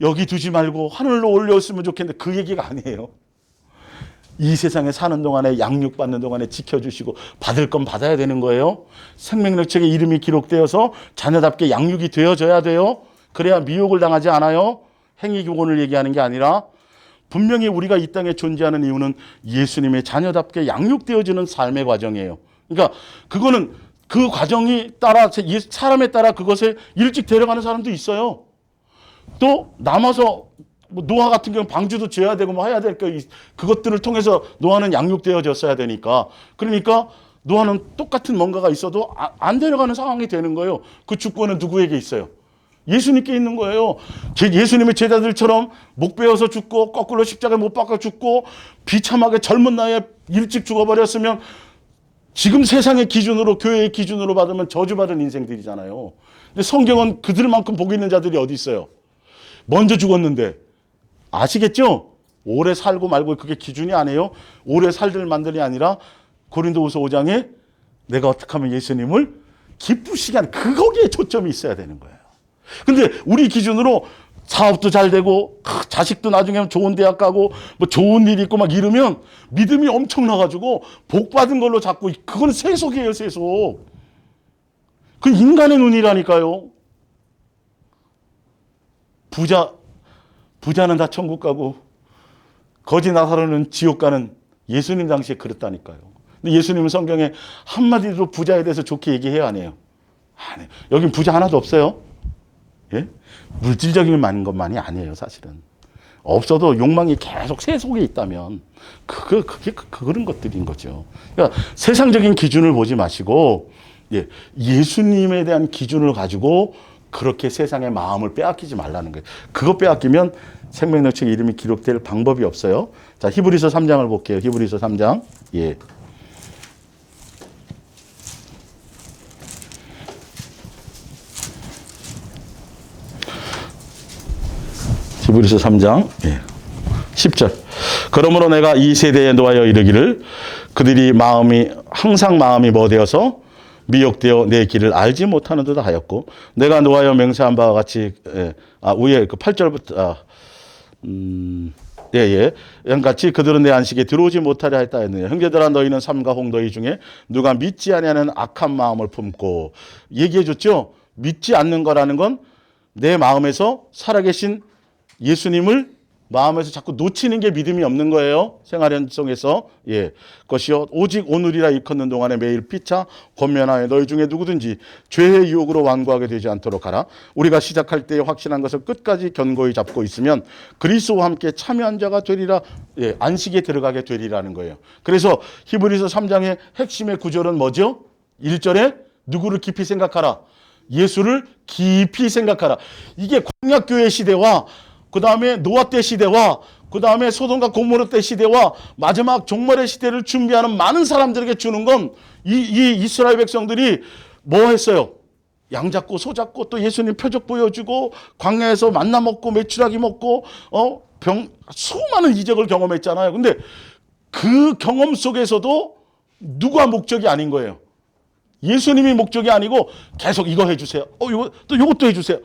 여기 두지 말고 하늘로 올려왔으면 좋겠는데 그 얘기가 아니에요. 이 세상에 사는 동안에 양육받는 동안에 지켜주시고 받을 건 받아야 되는 거예요. 생명력책에 이름이 기록되어서 자녀답게 양육이 되어져야 돼요. 그래야 미혹을 당하지 않아요. 행위교훈을 얘기하는 게 아니라 분명히 우리가 이 땅에 존재하는 이유는 예수님의 자녀답게 양육되어지는 삶의 과정이에요. 그러니까 그거는 그 과정이 따라 사람에 따라 그것에 일찍 데려가는 사람도 있어요. 또 남아서 노아 같은 경우는 방주도 지어야 되고 뭐 해야 될 거 그것들을 통해서 노아는 양육되어졌어야 되니까 그러니까 노아는 똑같은 뭔가가 있어도 안 데려가는 상황이 되는 거예요. 그 주권은 누구에게 있어요? 예수님께 있는 거예요. 예수님의 제자들처럼 목 베어서 죽고 거꾸로 십자가에 못 박아 죽고 비참하게 젊은 나이에 일찍 죽어버렸으면 지금 세상의 기준으로 교회의 기준으로 받으면 저주받은 인생들이잖아요. 근데 성경은 그들만큼 복 있는 자들이 어디 있어요? 먼저 죽었는데 아시겠죠? 오래 살고 말고 그게 기준이 아니에요. 오래 살들 만들이 아니라 고린도후서 5장에 내가 어떻게 하면 예수님을 기쁘시게 하는 거기에 초점이 있어야 되는 거예요. 근데 우리 기준으로 사업도 잘 되고 자식도 나중에 좋은 대학 가고 뭐 좋은 일 있고 막 이러면 믿음이 엄청나가지고 복 받은 걸로 자꾸 그건 세속이에요. 세속. 그 인간의 눈이라니까요. 부자는 다 천국 가고 거지 나사로는 지옥 가는 예수님 당시에 그랬다니까요. 근데 예수님은 성경에 한마디도 부자에 대해서 좋게 얘기해요? 안 해요? 안 해요. 여긴 부자 하나도 없어요. 예? 물질적인 것만이 아니에요. 사실은. 없어도 욕망이 계속 세속에 있다면 그게 그런 것들인 거죠. 그러니까 세상적인 기준을 보지 마시고 예수님에 대한 기준을 가지고 그렇게 세상의 마음을 빼앗기지 말라는 거예요. 그거 빼앗기면 생명력책 이름이 기록될 방법이 없어요. 자, 히브리서 3장을 볼게요. 히브리서 3장. 예. 히브리서 3장 10절. 그러므로 내가 이 세대에 노하여 이르기를 그들이 항상 마음이 뭐되어서 미혹되어 내 길을 알지 못하는 듯 하였고 내가 노하여 맹세한 바와 같이 위에 그 8절부터 같이 그들은 내 안식에 들어오지 못하려 했다 했느냐. 형제들아 너희는 삼가 홍도이 중에 누가 믿지 아니하는 악한 마음을 품고 얘기해 줬죠. 믿지 않는 거라는 건 내 마음에서 살아계신 예수님을 마음에서 자꾸 놓치는 게 믿음이 없는 거예요. 생활 현성에서. 예. 그것이요. 오직 오늘이라 일컫는 동안에 매일 피차 권면하여 너희 중에 누구든지 죄의 유혹으로 완고하게 되지 않도록 하라. 우리가 시작할 때에 확신한 것을 끝까지 견고히 잡고 있으면 그리스도와 함께 참여한 자가 되리라. 예. 안식에 들어가게 되리라는 거예요. 그래서 히브리서 3장의 핵심의 구절은 뭐죠? 1절에 누구를 깊이 생각하라. 예수를 깊이 생각하라. 이게 광야교회 시대와 그 다음에 노아 때 시대와 그 다음에 소돔과 고모라 때 시대와 마지막 종말의 시대를 준비하는 많은 사람들에게 주는 건 이 이스라엘 백성들이 뭐 했어요? 양 잡고 소 잡고 또 예수님 표적 보여주고 광야에서 만나 먹고 메추라기 먹고 수많은 이적을 경험했잖아요. 근데 그 경험 속에서도 누가 목적이 아닌 거예요. 예수님이 목적이 아니고 계속 이거 해주세요. 또 이것도 해주세요.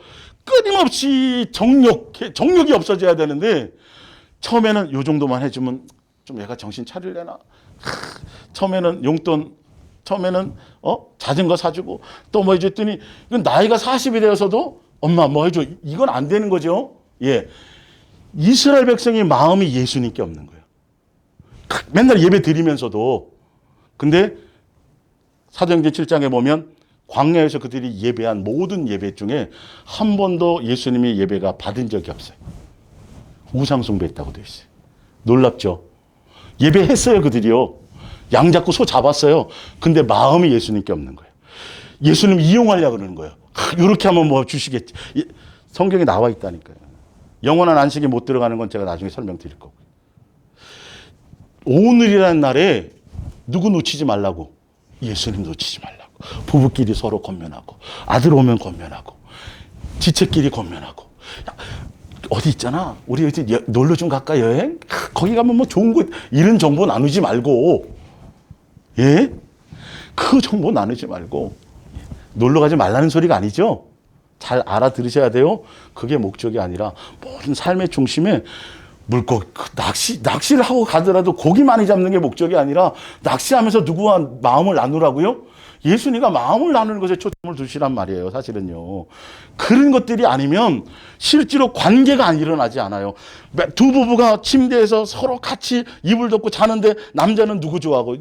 끊임없이 정욕이 없어져야 되는데 처음에는 요 정도만 해주면 좀 얘가 정신 차릴래나. 처음에는 용돈, 처음에는 자전거 사주고 또 뭐 해줬더니 이건 나이가 40이 되어서도 엄마 뭐 해줘. 이건 안 되는 거죠. 예, 이스라엘 백성의 마음이 예수님께 없는 거예요. 맨날 예배 드리면서도. 근데 사도행전 7장에 보면 광야에서 그들이 예배한 모든 예배 중에 한 번도 예수님이 예배가 받은 적이 없어요. 우상 숭배했다고 되어 있어요. 놀랍죠? 예배했어요, 그들이요. 양 잡고 소 잡았어요. 근데 마음이 예수님께 없는 거예요. 예수님 이용하려고 그러는 거예요. 이렇게 하면 뭐 주시겠지. 성경에 나와 있다니까요. 영원한 안식에 못 들어가는 건 제가 나중에 설명드릴 거고요. 오늘이라는 날에 누구 놓치지 말라고. 예수님 놓치지 말라고. 부부끼리 서로 권면하고 아들 오면 권면하고 지체끼리 권면하고. 어디 있잖아. 우리 어디 놀러 좀 갈까 여행? 거기 가면 뭐 좋은 곳 이런 정보 나누지 말고. 예? 그 정보 나누지 말고. 놀러 가지 말라는 소리가 아니죠. 잘 알아들으셔야 돼요. 그게 목적이 아니라 모든 삶의 중심에 물고기, 낚시를 하고 가더라도 고기 많이 잡는 게 목적이 아니라 낚시하면서 누구와 마음을 나누라고요? 예수님과 마음을 나누는 것에 초점을 두시란 말이에요, 사실은요. 그런 것들이 아니면 실제로 관계가 안 일어나지 않아요. 두 부부가 침대에서 서로 같이 이불 덮고 자는데 남자는 누구 좋아하고,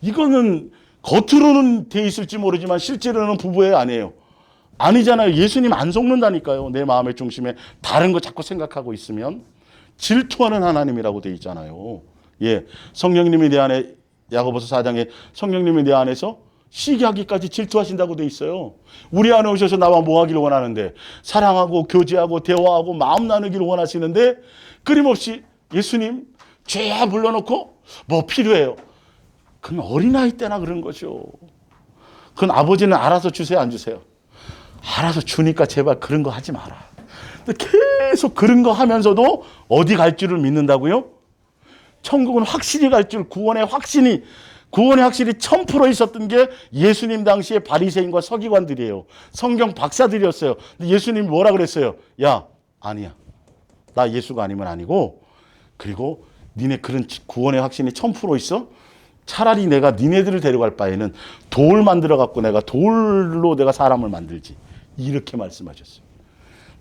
이거는 겉으로는 돼 있을지 모르지만 실제로는 부부애 아니에요. 아니잖아요. 예수님 안 속는다니까요. 내 마음의 중심에 다른 거 자꾸 생각하고 있으면. 질투하는 하나님이라고 되어 있잖아요. 예, 성령님이 내 안에, 야고보서 4장에 성령님이 내 안에서 시기 하기까지 질투하신다고 되어 있어요. 우리 안에 오셔서 나와 뭐 하기를 원하는데, 사랑하고 교제하고 대화하고 마음 나누기를 원하시는데 끊임없이 예수님 죄야 불러놓고 뭐 필요해요. 그건 어린아이 때나 그런 거죠. 그건 아버지는 알아서 주세요, 안 주세요? 알아서 주니까 제발 그런 거 하지 마라. 계속 그런 거 하면서도 어디 갈 줄을 믿는다고요? 천국은 확실히 갈 줄, 구원의 확신이 1000% 있었던 게 예수님 당시에 바리새인과 서기관들이에요. 성경 박사들이었어요. 근데 예수님이 뭐라 그랬어요? 야, 아니야. 나 예수가 아니면 아니고, 그리고 니네 그런 구원의 확신이 1000% 있어? 차라리 내가 니네들을 데려갈 바에는 돌 만들어 갖고 내가 돌로 내가 사람을 만들지. 이렇게 말씀하셨어요.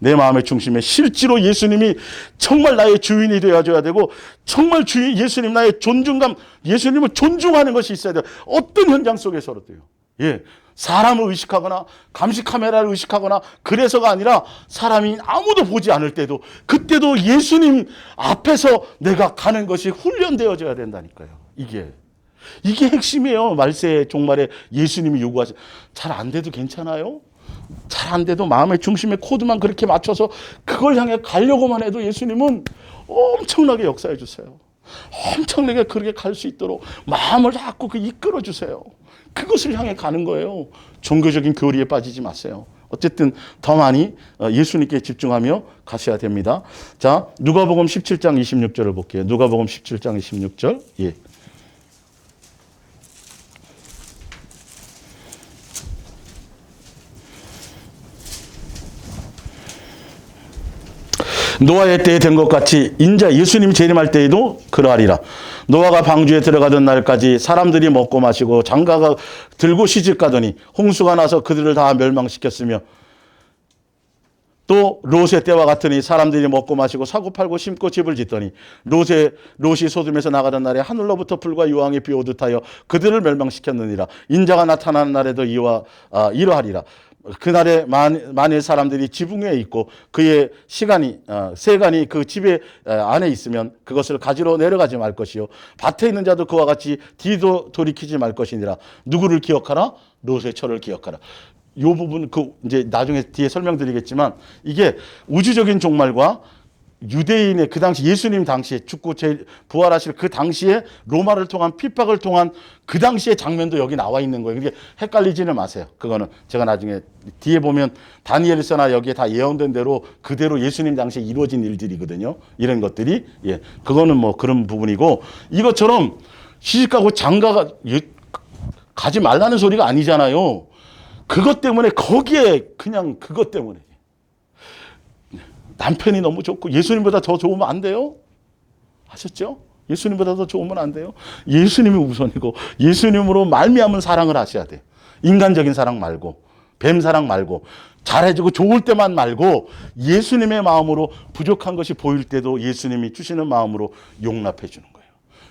내 마음의 중심에 실제로 예수님이 정말 나의 주인이 되어줘야 되고, 정말 예수님 나의 존중감, 예수님을 존중하는 것이 있어야 돼요. 어떤 현장 속에서도요. 예, 사람을 의식하거나 감시 카메라를 의식하거나 그래서가 아니라 사람이 아무도 보지 않을 때도, 그때도 예수님 앞에서 내가 가는 것이 훈련되어져야 된다니까요. 이게 핵심이에요. 말세 종말에 예수님이 요구하신. 잘 안 돼도 괜찮아요? 잘 안 돼도 마음의 중심에 코드만 그렇게 맞춰서 그걸 향해 가려고만 해도 예수님은 엄청나게 역사해 주세요. 엄청나게 그렇게 갈 수 있도록 마음을 자꾸 이끌어 주세요. 그것을 향해 가는 거예요. 종교적인 교리에 빠지지 마세요. 어쨌든 더 많이 예수님께 집중하며 가셔야 됩니다. 자, 누가복음 17장 26절을 볼게요. 누가복음 17장 26절. 예. 노아의 때에 된 것 같이 인자 예수님 재림할 때에도 그러하리라. 노아가 방주에 들어가던 날까지 사람들이 먹고 마시고 장가가 들고 시집 가더니 홍수가 나서 그들을 다 멸망시켰으며 또 롯의 때와 같으니 사람들이 먹고 마시고 사고 팔고 심고 집을 짓더니 롯이 소돔에서 나가던 날에 하늘로부터 불과 유황이 비오듯 하여 그들을 멸망시켰느니라. 인자가 나타나는 날에도 이러하리라. 그날에 만일 사람들이 지붕 위에 있고 그의 세간이 그 집에 안에 있으면 그것을 가지러 내려가지 말 것이요 밭에 있는 자도 그와 같이 뒤도 돌이키지 말 것이니라. 누구를 기억하라? 롯의 철을 기억하라. 이 부분 이제 나중에 뒤에 설명드리겠지만 이게 우주적인 종말과 유대인의 그 당시 예수님 당시에 죽고 부활하실 그 당시에 로마를 통한 핍박을 통한 그 당시의 장면도 여기 나와 있는 거예요. 그러니까 헷갈리지는 마세요. 그거는 제가 나중에 뒤에 보면 다니엘서나 여기에 다 예언된 대로 그대로 예수님 당시에 이루어진 일들이거든요. 이런 것들이 그거는 뭐 그런 부분이고 이것처럼 시집가고 장가가 가지 말라는 소리가 아니잖아요. 그것 때문에 거기에 그냥 그것 때문에 남편이 너무 좋고 예수님보다 더 좋으면 안 돼요? 하셨죠? 예수님보다 더 좋으면 안 돼요? 예수님이 우선이고 예수님으로 말미암은 사랑을 하셔야 돼요. 인간적인 사랑 말고 뱀 사랑 말고 잘해주고 좋을 때만 말고 예수님의 마음으로 부족한 것이 보일 때도 예수님이 주시는 마음으로 용납해 주는 거예요.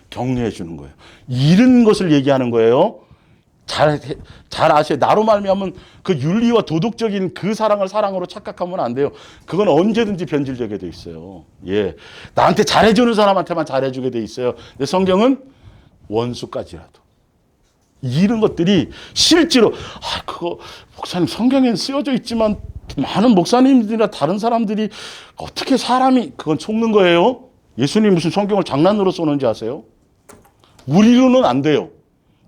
격려해 주는 거예요. 이런 것을 얘기하는 거예요. 잘 아셔야 나로 말미암은 그 윤리와 도덕적인 그 사랑을 사랑으로 착각하면 안 돼요. 그건 언제든지 변질되게 돼 있어요. 나한테 잘해주는 사람한테만 잘해주게 돼 있어요. 근데 성경은 원수까지라도. 이런 것들이 실제로 그거 목사님 성경엔 쓰여져 있지만 많은 목사님들이나 다른 사람들이 어떻게 사람이 그건 속는 거예요. 예수님 무슨 성경을 장난으로 쏘는지 아세요? 우리로는 안 돼요.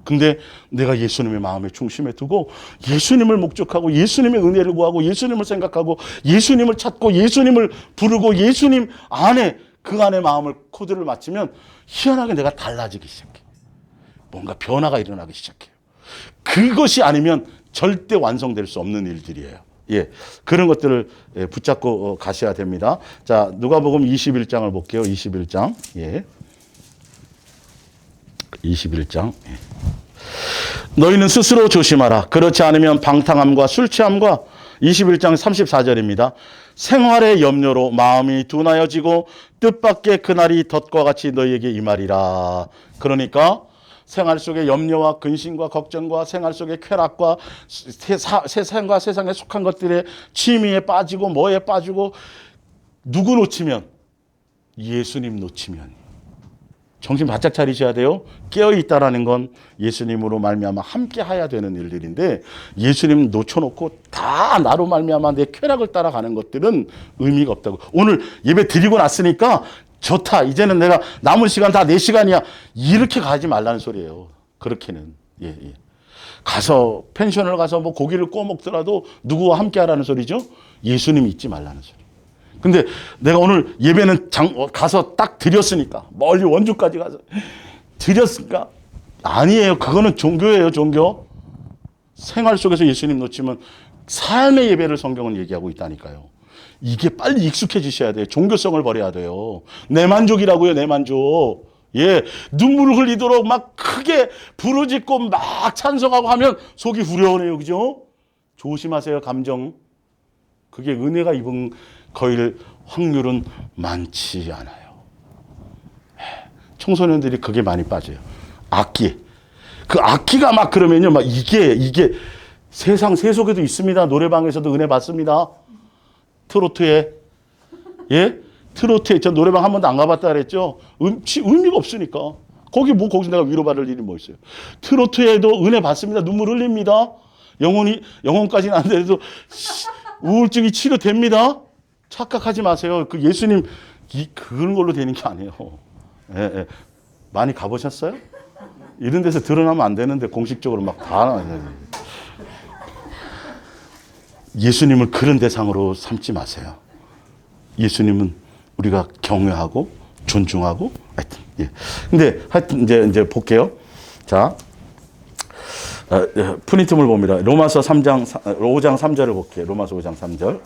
근데 내가 예수님의 마음에 중심에 두고 예수님을 목적하고 예수님의 은혜를 구하고 예수님을 생각하고 예수님을 찾고 예수님을 부르고 예수님 안에 그 안에 마음을 코드를 맞추면 희한하게 내가 달라지기 시작해요. 뭔가 변화가 일어나기 시작해요. 그것이 아니면 절대 완성될 수 없는 일들이에요. 그런 것들을 붙잡고 가셔야 됩니다. 자, 누가복음 21장을 볼게요. 21장. 21장. 너희는 스스로 조심하라. 그렇지 않으면 방탕함과 술 취함과 21장 34절입니다. 생활의 염려로 마음이 둔하여지고 뜻밖의 그날이 덫과 같이 너희에게 임하리라. 그러니까 생활 속의 염려와 근심과 걱정과 생활 속의 쾌락과 세상과 세상에 속한 것들의 취미에 빠지고 뭐에 빠지고 누구 놓치면 예수님 놓치면 정신 바짝 차리셔야 돼요. 깨어있다라는 건 예수님으로 말미암아 함께 해야 되는 일들인데 예수님 놓쳐놓고 다 나로 말미암아 내 쾌락을 따라가는 것들은 의미가 없다고. 오늘 예배 드리고 났으니까 좋다. 이제는 내가 남은 시간 다 내 시간이야. 이렇게 가지 말라는 소리예요. 그렇게는. 가서 펜션을 가서 뭐 고기를 구워 먹더라도 누구와 함께 하라는 소리죠. 예수님 잊지 말라는 소리. 근데 내가 오늘 예배는 가서 딱 드렸으니까 멀리 원주까지 가서 드렸으니까 아니에요. 그거는 종교예요. 종교. 생활 속에서 예수님 놓치면 삶의 예배를 성경은 얘기하고 있다니까요. 이게 빨리 익숙해지셔야 돼요. 종교성을 버려야 돼요. 내 만족이라고요. 내 만족. 눈물을 흘리도록 막 크게 부르짖고 막 찬송하고 하면 속이 후련해요. 그죠? 조심하세요. 감정. 그게 은혜가 입은 거일 확률은 많지 않아요. 청소년들이 그게 많이 빠져요. 악기. 그 악기가 막 그러면요. 막 이게 세상 세속에도 있습니다. 노래방에서도 은혜 받습니다. 트로트에. 트로트에 저 노래방 한 번도 안 가봤다 그랬죠. 의미가 없으니까. 거기서 내가 위로받을 일이 뭐 있어요. 트로트에도 은혜 받습니다. 눈물 흘립니다. 영혼까지는 안 돼도 우울증이 치료됩니다. 착각하지 마세요. 그 예수님 그런 걸로 되는 게 아니에요. 많이 가보셨어요? 이런 데서 드러나면 안 되는데 공식적으로 막 다 예수님을 그런 대상으로 삼지 마세요. 예수님은 우리가 경외하고 존중하고 하여튼 근데 하여튼 이제 볼게요. 자. 프린트물 봅니다. 로마서 5장 3절을 볼게요. 로마서 5장 3절.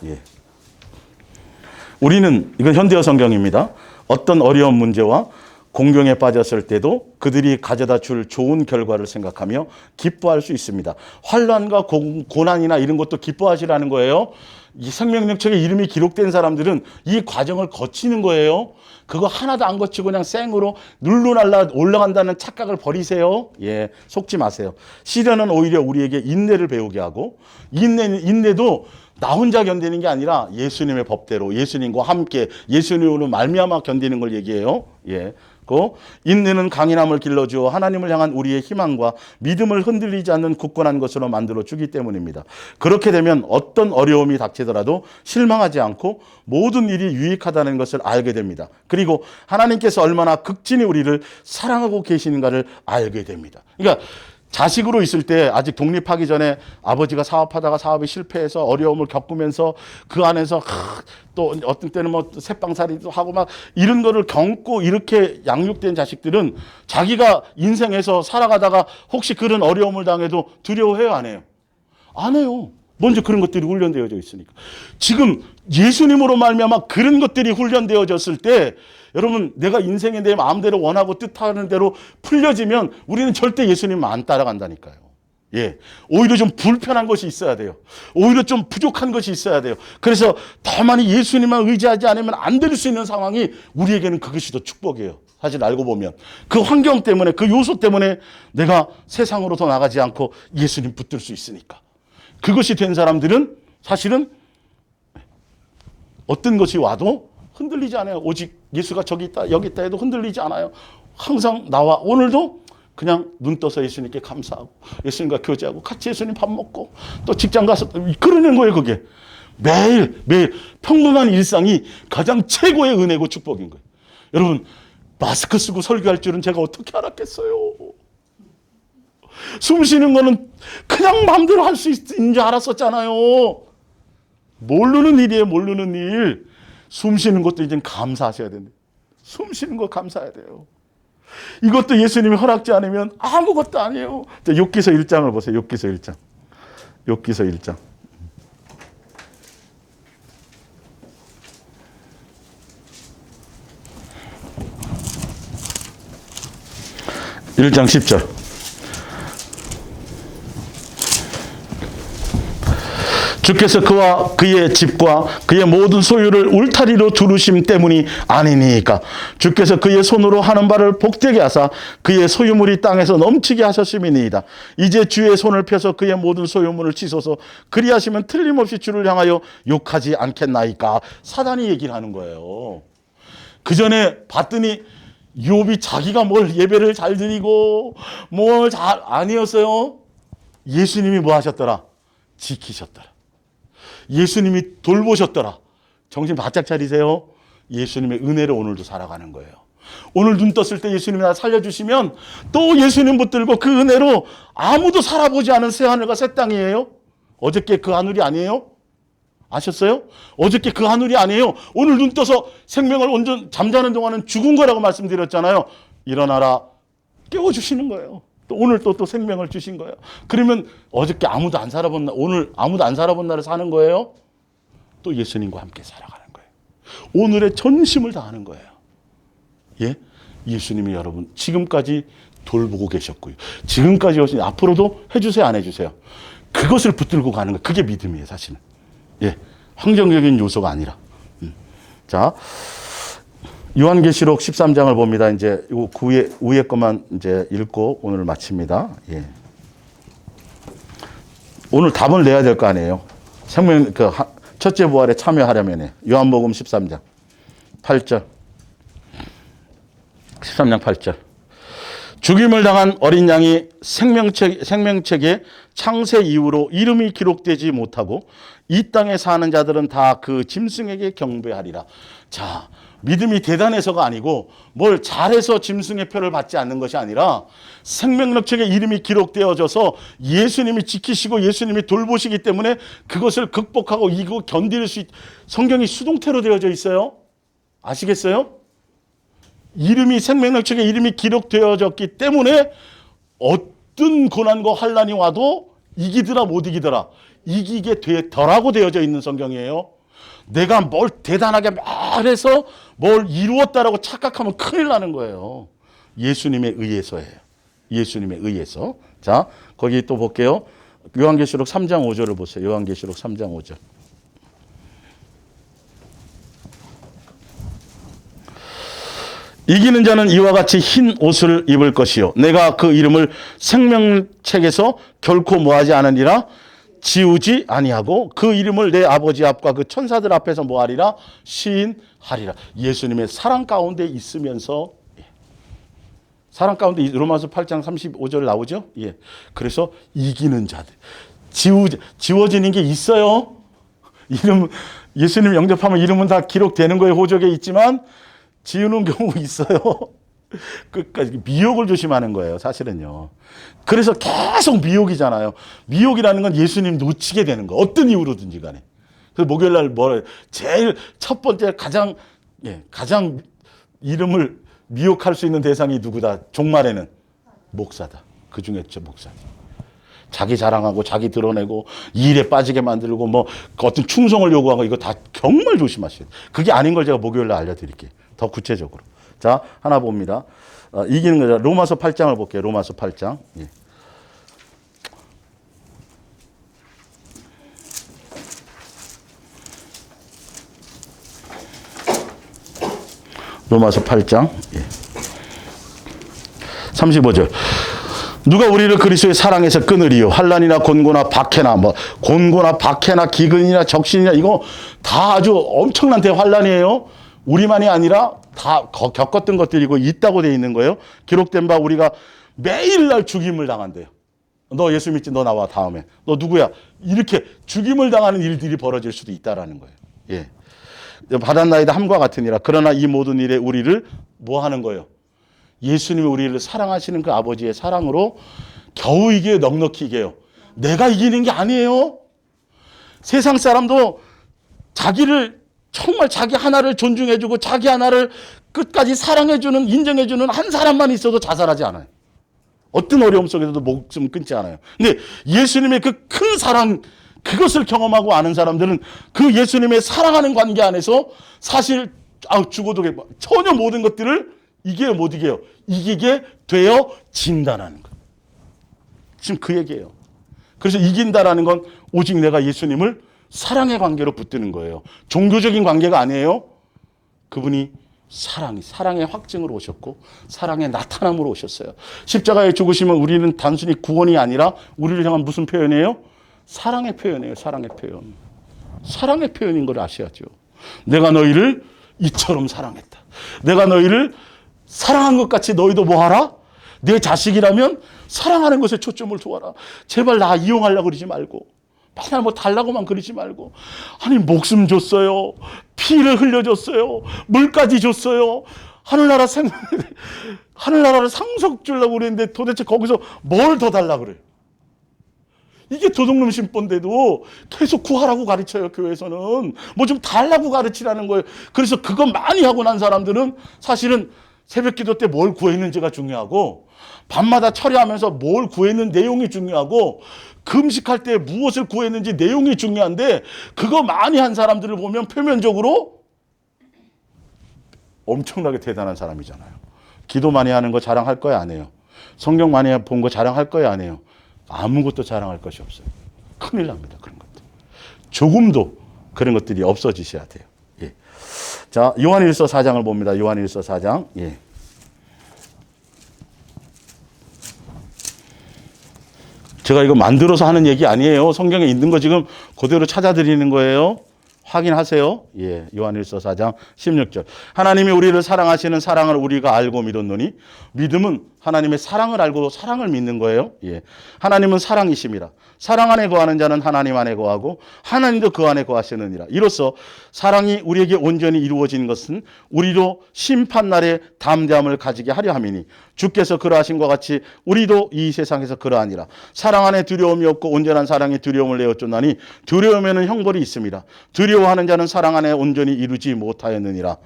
우리는 이건 현대어 성경입니다. 어떤 어려운 문제와 공경에 빠졌을 때도 그들이 가져다 줄 좋은 결과를 생각하며 기뻐할 수 있습니다. 환난과 고난이나 이런 것도 기뻐하시라는 거예요. 이 생명력책에 이름이 기록된 사람들은 이 과정을 거치는 거예요. 그거 하나도 안 거치고 그냥 생으로 눌러날라 올라간다는 착각을 버리세요. 예, 속지 마세요. 시련은 오히려 우리에게 인내를 배우게 하고, 인내도 나 혼자 견디는 게 아니라 예수님의 법대로, 예수님과 함께, 예수님으로 말미암아 견디는 걸 얘기해요. 예. 그 인내는 강인함을 길러주어 하나님을 향한 우리의 희망과 믿음을 흔들리지 않는 굳건한 것으로 만들어 주기 때문입니다. 그렇게 되면 어떤 어려움이 닥치더라도 실망하지 않고 모든 일이 유익하다는 것을 알게 됩니다. 그리고 하나님께서 얼마나 극진히 우리를 사랑하고 계시는가를 알게 됩니다. 그러니까 자식으로 있을 때 아직 독립하기 전에 아버지가 사업하다가 사업이 실패해서 어려움을 겪으면서 그 안에서 또 어떤 때는 뭐 새빵살이도 하고 막 이런 거를 겪고 이렇게 양육된 자식들은 자기가 인생에서 살아가다가 혹시 그런 어려움을 당해도 두려워해요, 안 해요? 안 해요. 먼저 그런 것들이 훈련되어져 있으니까. 지금 예수님으로 말미암아 그런 것들이 훈련되어졌을 때 여러분, 내가 인생에 내 마음대로 원하고 뜻하는 대로 풀려지면 우리는 절대 예수님 안 따라간다니까요. 예. 오히려 좀 불편한 것이 있어야 돼요. 오히려 좀 부족한 것이 있어야 돼요. 그래서 더 많이 예수님만 의지하지 않으면 안 될 수 있는 상황이 우리에게는 그것이 더 축복이에요. 사실 알고 보면. 그 환경 때문에, 그 요소 때문에 내가 세상으로 더 나가지 않고 예수님 붙들 수 있으니까. 그것이 된 사람들은 사실은 어떤 것이 와도 흔들리지 않아요. 오직 예수가 저기 있다, 여기 있다 해도 흔들리지 않아요. 항상 나와. 오늘도 그냥 눈 떠서 예수님께 감사하고 예수님과 교제하고 같이 예수님 밥 먹고 또 직장 가서 그러는 거예요. 그게 매일 평범한 일상이 가장 최고의 은혜고 축복인 거예요. 여러분, 마스크 쓰고 설교할 줄은 제가 어떻게 알았겠어요. 숨 쉬는 거는 그냥 마음대로 할 수 있는 줄 알았었잖아요. 모르는 일이에요. 모르는 일. 숨 쉬는 것도 이제 감사하셔야 된대. 숨 쉬는 거 감사해야 돼요. 이것도 예수님이 허락지 않으면 아무것도 아니에요. 욥기서 1장을 보세요. 욥기서 1장. 욥기서 1장. 1장 10절. 주께서 그와 그의 집과 그의 모든 소유를 울타리로 두르심 때문이 아니니까. 주께서 그의 손으로 하는 바를 복되게 하사 그의 소유물이 땅에서 넘치게 하셨음이니이다. 이제 주의 손을 펴서 그의 모든 소유물을 치소서. 그리하시면 틀림없이 주를 향하여 욕하지 않겠나이까. 사단이 얘기를 하는 거예요. 그 전에 봤더니 욥이 자기가 뭘 예배를 잘 드리고 뭘 잘 아니었어요. 예수님이 뭐 하셨더라? 지키셨더라. 예수님이 돌보셨더라. 정신 바짝 차리세요. 예수님의 은혜로 오늘도 살아가는 거예요. 오늘 눈 떴을 때 예수님이 나 살려주시면 또 예수님 붙들고 그 은혜로 아무도 살아보지 않은 새 하늘과 새 땅이에요. 어저께 그 하늘이 아니에요? 아셨어요? 어저께 그 하늘이 아니에요. 오늘 눈 떠서 생명을 온전 잠자는 동안은 죽은 거라고 말씀드렸잖아요. 일어나라 깨워주시는 거예요. 또 오늘 또 생명을 주신 거예요. 그러면 어저께 아무도 안 살아본 날, 오늘 아무도 안 살아본 날을 사는 거예요. 또 예수님과 함께 살아가는 거예요. 오늘의 전심을 다하는 거예요. 예? 예수님이 여러분 지금까지 돌보고 계셨고요. 지금까지 오신 앞으로도 해주세요, 안 해주세요? 그것을 붙들고 가는 거예요. 그게 믿음이에요, 사실은. 예, 환경적인 요소가 아니라. 자, 요한계시록 13장을 봅니다. 이제 요 위에 것만 이제 읽고 오늘 마칩니다. 예. 오늘 답을 내야 될 거 아니에요. 생명 첫째 부활에 참여하려면 요한복음 13장 8절. 13장 8절. 죽임을 당한 어린 양이 생명책에 창세 이후로 이름이 기록되지 못하고 이 땅에 사는 자들은 다 그 짐승에게 경배하리라. 자, 믿음이 대단해서가 아니고 뭘 잘해서 짐승의 표를 받지 않는 것이 아니라 생명책에 이름이 기록되어져서 예수님이 지키시고 예수님이 돌보시기 때문에 그것을 극복하고 이거 견딜 수 성경이 수동태로 되어져 있어요. 아시겠어요? 이름이 생명책에 이름이 기록되어졌기 때문에 어떤 고난과 환난이 와도 이기더라 못 이기더라 이기게 되더라고 되어져 있는 성경이에요. 내가 뭘 대단하게 말해서 뭘 이루었다라고 착각하면 큰일 나는 거예요. 예수님에 의해서예요. 예수님에 의해서. 자, 거기 또 볼게요. 요한계시록 3장 5절을 보세요. 요한계시록 3장 5절. 이기는 자는 이와 같이 흰 옷을 입을 것이요 내가 그 이름을 생명책에서 결코 뭐하지 않으리라 지우지 아니하고 그 이름을 내 아버지 앞과 그 천사들 앞에서 뭐하리라 시인하리라. 예수님의 사랑 가운데 있으면서 사랑 가운데 로마서 8장 35절 나오죠. 예. 그래서 이기는 자들 지워지는 게 있어요. 이름 예수님 영접하면 이름은 다 기록되는 거예요. 호적에 있지만 지우는 경우 있어요. 끝까지 미혹을 조심하는 거예요. 사실은요. 그래서 계속 미혹이잖아요. 미혹이라는 건 예수님 놓치게 되는 거. 어떤 이유로든지 간에. 그래서 목요일 날 뭐래? 제일 첫 번째 가장 이름을 미혹할 수 있는 대상이 누구다? 종말에는 목사다. 그 중에 목사. 자기 자랑하고 자기 드러내고 일에 빠지게 만들고 뭐 어떤 충성을 요구하고 이거 다 정말 조심하셔야 돼요. 그게 아닌 걸 제가 목요일 날 알려드릴게요. 더 구체적으로. 자, 하나 봅니다. 이기는 거죠. 로마서 8장을 볼게요. 로마서 8장. 예. 로마서 8장. 예. 35절. 누가 우리를 그리스도의 사랑에서 끊으리요? 환난이나 곤고나 박해나 곤고나 박해나 기근이나 적신이나 이거 다 아주 엄청난 대환난이에요. 우리만이 아니라 다 겪었던 것들이고 있다고 돼 있는 거예요. 기록된 바 우리가 매일날 죽임을 당한대요. 너 예수 믿지? 너 나와 다음에. 너 누구야? 이렇게 죽임을 당하는 일들이 벌어질 수도 있다라는 거예요. 예. 바닷나이다 함과 같으니라. 그러나 이 모든 일에 우리를 뭐 하는 거예요? 예수님이 우리를 사랑하시는 그 아버지의 사랑으로 겨우 이겨요. 넉넉히 이겨요. 내가 이기는 게 아니에요. 세상 사람도 자기를 정말 자기 하나를 존중해주고 자기 하나를 끝까지 사랑해주는 인정해주는 한 사람만 있어도 자살하지 않아요. 어떤 어려움 속에서도 목숨 끊지 않아요. 근데 예수님의 그 큰 사랑 그것을 경험하고 아는 사람들은 그 예수님의 사랑하는 관계 안에서 사실 죽어도 전혀 모든 것들을 이겨요. 못 이겨요. 이기게 되어진다는 거. 지금 그 얘기예요. 그래서 이긴다라는 건 오직 내가 예수님을 사랑의 관계로 붙드는 거예요. 종교적인 관계가 아니에요. 그분이 사랑의 확증으로 오셨고 사랑의 나타남으로 오셨어요. 십자가에 죽으시면 우리는 단순히 구원이 아니라 우리를 향한 무슨 표현이에요? 사랑의 표현이에요. 사랑의 표현. 사랑의 표현인 걸 아셔야죠. 내가 너희를 이처럼 사랑했다. 내가 너희를 사랑한 것 같이 너희도 뭐하라? 내 자식이라면 사랑하는 것에 초점을 두어라. 제발 나 이용하려고 그러지 말고 맨날 뭐 달라고만 그러지 말고 아니 목숨 줬어요. 피를 흘려줬어요. 물까지 줬어요. 하늘나라를 상속 주려고 그랬는데 도대체 거기서 뭘 더 달라고 그래요. 이게 도둑놈 심본데도 계속 구하라고 가르쳐요. 교회에서는 뭐 좀 달라고 가르치라는 거예요. 그래서 그거 많이 하고 난 사람들은 사실은 새벽기도 때 뭘 구했는지가 중요하고 밤마다 철야하면서 뭘 구했는 내용이 중요하고 금식할 때 무엇을 구했는지 내용이 중요한데 그거 많이 한 사람들을 보면 표면적으로 엄청나게 대단한 사람이잖아요. 기도 많이 하는 거 자랑할 거야 안 해요? 성경 많이 본 거 자랑할 거야 안 해요? 아무것도 자랑할 것이 없어요. 큰일 납니다. 그런 것들. 조금도 그런 것들이 없어지셔야 돼요. 예. 자, 요한일서 4장을 봅니다. 요한일서 4장. 예. 제가 이거 만들어서 하는 얘기 아니에요. 성경에 있는 거 지금 그대로 찾아드리는 거예요. 확인하세요. 예, 요한일서 4장 16절. 하나님이 우리를 사랑하시는 사랑을 우리가 알고 믿었노니 믿음은 하나님의 사랑을 알고 사랑을 믿는 거예요. 예. 하나님은 사랑이심이라. 사랑 안에 거하는 자는 하나님 안에 거하고 하나님도 그 안에 거하시느니라. 이로써 사랑이 우리에게 온전히 이루어진 것은 우리도 심판날에 담대함을 가지게 하려 함이니 주께서 그러하신 것 같이 우리도 이 세상에서 그러하니라. 사랑 안에 두려움이 없고 온전한 사랑이 두려움을 내어쫓나니 두려움에는 형벌이 있습니다. 두려워하는 자는 사랑 안에 온전히 이루지 못하였느니라.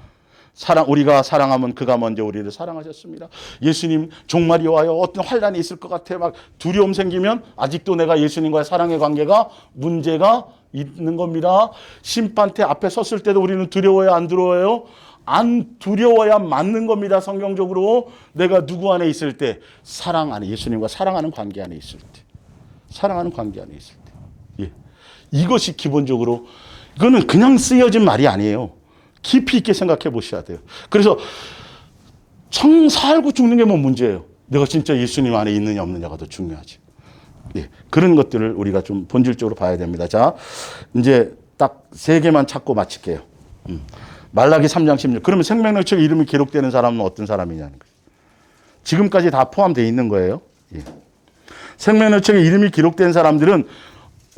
우리가 사랑하면 그가 먼저 우리를 사랑하셨습니다. 예수님 종말이 와요. 어떤 환란이 있을 것 같아. 막 두려움 생기면 아직도 내가 예수님과의 사랑의 관계가 문제가 있는 겁니다. 심판대 앞에 섰을 때도 우리는 두려워야 안 두려워요? 안 두려워야 맞는 겁니다. 성경적으로 내가 누구 안에 있을 때 사랑 안에 예수님과 사랑하는 관계 안에 있을 때 사랑하는 관계 안에 있을 때 예. 이것이 기본적으로 이거는 그냥 쓰여진 말이 아니에요. 깊이 있게 생각해 보셔야 돼요. 그래서 살고 죽는 게 뭐 문제예요. 내가 진짜 예수님 안에 있느냐 없느냐가 더 중요하지. 예, 그런 것들을 우리가 좀 본질적으로 봐야 됩니다. 자, 이제 딱 3개만 찾고 마칠게요. 말라기 3장 16. 그러면 생명력책 이름이 기록되는 사람은 어떤 사람이냐는 거예요. 지금까지 다 포함되어 있는 거예요. 예. 생명력책에 이름이 기록된 사람들은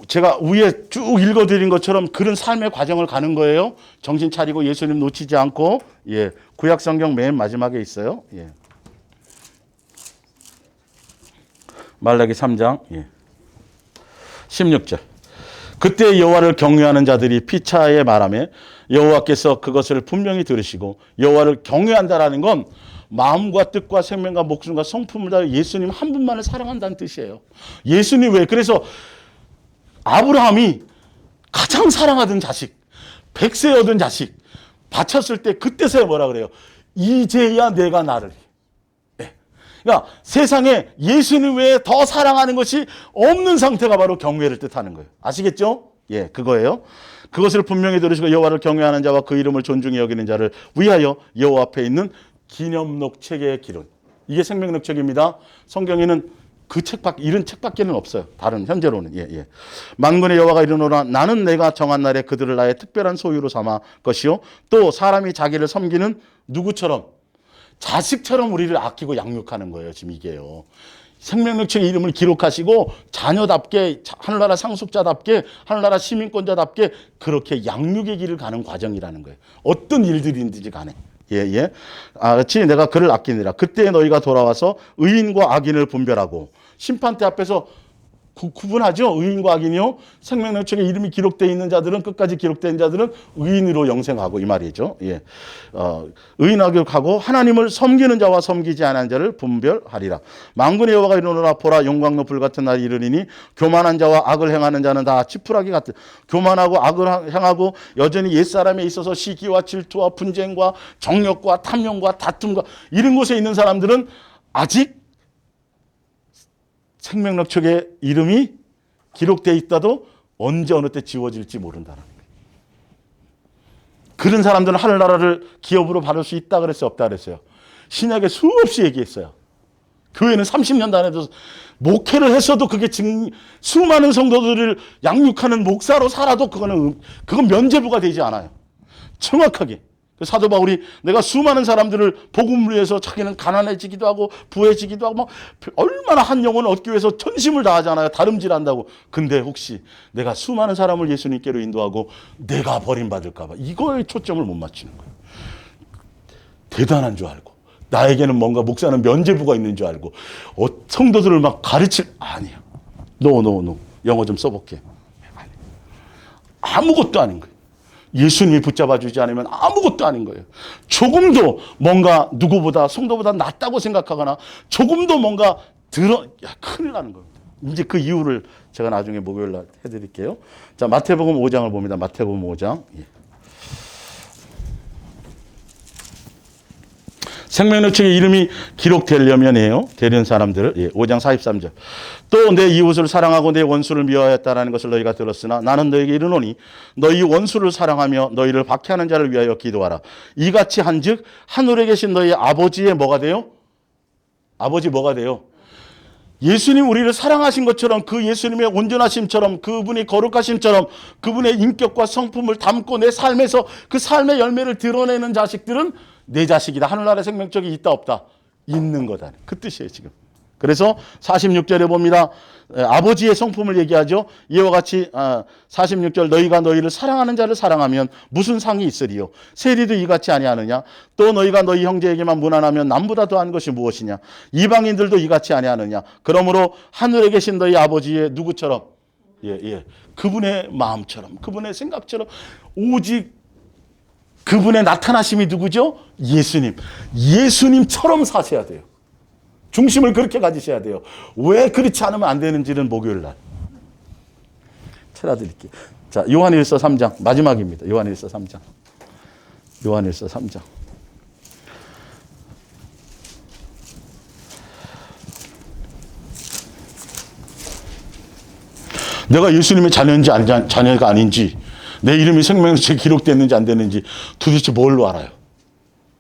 제가 위에 쭉 읽어드린 것처럼 그런 삶의 과정을 가는 거예요. 정신 차리고 예수님 놓치지 않고. 예, 구약 성경 맨 마지막에 있어요. 예. 말라기 3장 16절. 그때 여호와를 경외하는 자들이 피차에 말하며 여호와께서 그것을 분명히 들으시고, 여호와를 경외한다라는 건 마음과 뜻과 생명과 목숨과 성품을 다해 예수님 한 분만을 사랑한다는 뜻이에요. 예수님 왜? 그래서 아브라함이 가장 사랑하던 자식, 100세 얻은 자식 바쳤을 때 그때서야 뭐라 그래요? 이제야 내가 나를. 네. 그러니까 세상에 예수님 외에 더 사랑하는 것이 없는 상태가 바로 경외를 뜻하는 거예요. 아시겠죠? 예, 그거예요. 그것을 분명히 들으시고 여호와를 경외하는 자와 그 이름을 존중히 여기는 자를 위하여 여호와 앞에 있는 기념록 책에 기록. 이게 생명록 책입니다. 성경에는 그 책밖에, 이런 책밖에는 없어요. 다른 현재로는. 예, 예. 만군의 여호와가 이르노라 나는 내가 정한 날에 그들을 나의 특별한 소유로 삼아 것이요. 또 사람이 자기를 섬기는 누구처럼? 자식처럼 우리를 아끼고 양육하는 거예요. 지금 이게요. 생명력책의 이름을 기록하시고 자녀답게, 하늘나라 상속자답게, 하늘나라 시민권자답게 그렇게 양육의 길을 가는 과정이라는 거예요. 어떤 일들이든지 간에. 예, 예. 그렇지. 내가 그를 아끼니라. 그때 너희가 돌아와서 의인과 악인을 분별하고, 심판대 앞에서 구분하죠. 의인과 악인이요. 생명력책에 이름이 기록되어 있는 자들은, 끝까지 기록된 자들은 의인으로 영생하고, 이 말이죠. 예. 의인하게 가고 하나님을 섬기는 자와 섬기지 않은 자를 분별하리라. 만군의 여호와가 이르노라 보라 영광로 불같은 날이 이르리니 교만한 자와 악을 행하는 자는 다 지푸라기 같은, 교만하고 악을 행하고 여전히 옛사람에 있어서 시기와 질투와 분쟁과 정욕과 탐욕과 다툼과 이런 곳에 있는 사람들은 아직 생명력책에 이름이 기록되어 있다도 언제 어느 때 지워질지 모른다는 거예요. 그런 사람들은 하늘나라를 기업으로 받을 수 있다 그랬어요? 없다 그랬어요? 신약에 수없이 얘기했어요. 교회는 30년 다녀도 목회를 했어도 그게 수많은 성도들을 양육하는 목사로 살아도 그건 면죄부가 되지 않아요. 정확하게. 사도 바울이 내가 수많은 사람들을 복음을 위해서 자기는 가난해지기도 하고 부해지기도 하고 막 얼마나 한 영혼을 얻기 위해서 전심을 다하잖아요. 다름질한다고. 근데 혹시 내가 수많은 사람을 예수님께로 인도하고 내가 버림받을까 봐 이거에 초점을 못 맞추는 거예요. 대단한 줄 알고 나에게는 뭔가 목사는 면죄부가 있는 줄 알고 성도들을 막 아니야. 노. 영어 좀 써볼게. 아무것도 아닌 거예요. 예수님이 붙잡아주지 않으면 아무것도 아닌 거예요. 조금도 뭔가 누구보다 성도보다 낫다고 생각하거나 조금도 뭔가 큰일 나는 겁니다. 이제 그 이유를 제가 나중에 목요일 날 해드릴게요. 자, 마태복음 5장을 봅니다. 마태복음 5장. 예. 생명력책에 이름이 기록되려면이에요. 되는 사람들. 예, 5장 43절. 또 내 이웃을 사랑하고 내 원수를 미워하였다라는 것을 너희가 들었으나 나는 너희에게 이르노니 너희 원수를 사랑하며 너희를 박해하는 자를 위하여 기도하라. 이같이 한즉 하늘에 계신 너희 아버지의 뭐가 돼요? 아버지 뭐가 돼요? 예수님 우리를 사랑하신 것처럼 그 예수님의 온전하심처럼 그분이 거룩하심처럼 그분의 인격과 성품을 담고 내 삶에서 그 삶의 열매를 드러내는 자식들은 내 자식이다. 하늘나라의 생명력이 있다 없다? 있는 거다. 그 뜻이에요 지금. 그래서 46절에 봅니다. 아버지의 성품을 얘기하죠. 이와 같이 46절 너희가 너희를 사랑하는 자를 사랑하면 무슨 상이 있으리요. 세리도 이같이 아니하느냐. 또 너희가 너희 형제에게만 무난하면 남보다 더한 것이 무엇이냐. 이방인들도 이같이 아니하느냐. 그러므로 하늘에 계신 너희 아버지의 누구처럼 그분의 마음처럼 그분의 생각처럼 오직 그분의 나타나심이 누구죠? 예수님. 예수님처럼 사셔야 돼요. 중심을 그렇게 가지셔야 돼요. 왜 그렇지 않으면 안 되는지는 목요일 날 찾아드릴게요. 자, 요한일서 3장 마지막입니다. 요한일서 3장. 요한일서 3장. 내가 예수님의 자녀인지 자녀가 아닌지 내 이름이 생명책에 기록됐는지 안 됐는지 도대체 뭘로 알아요?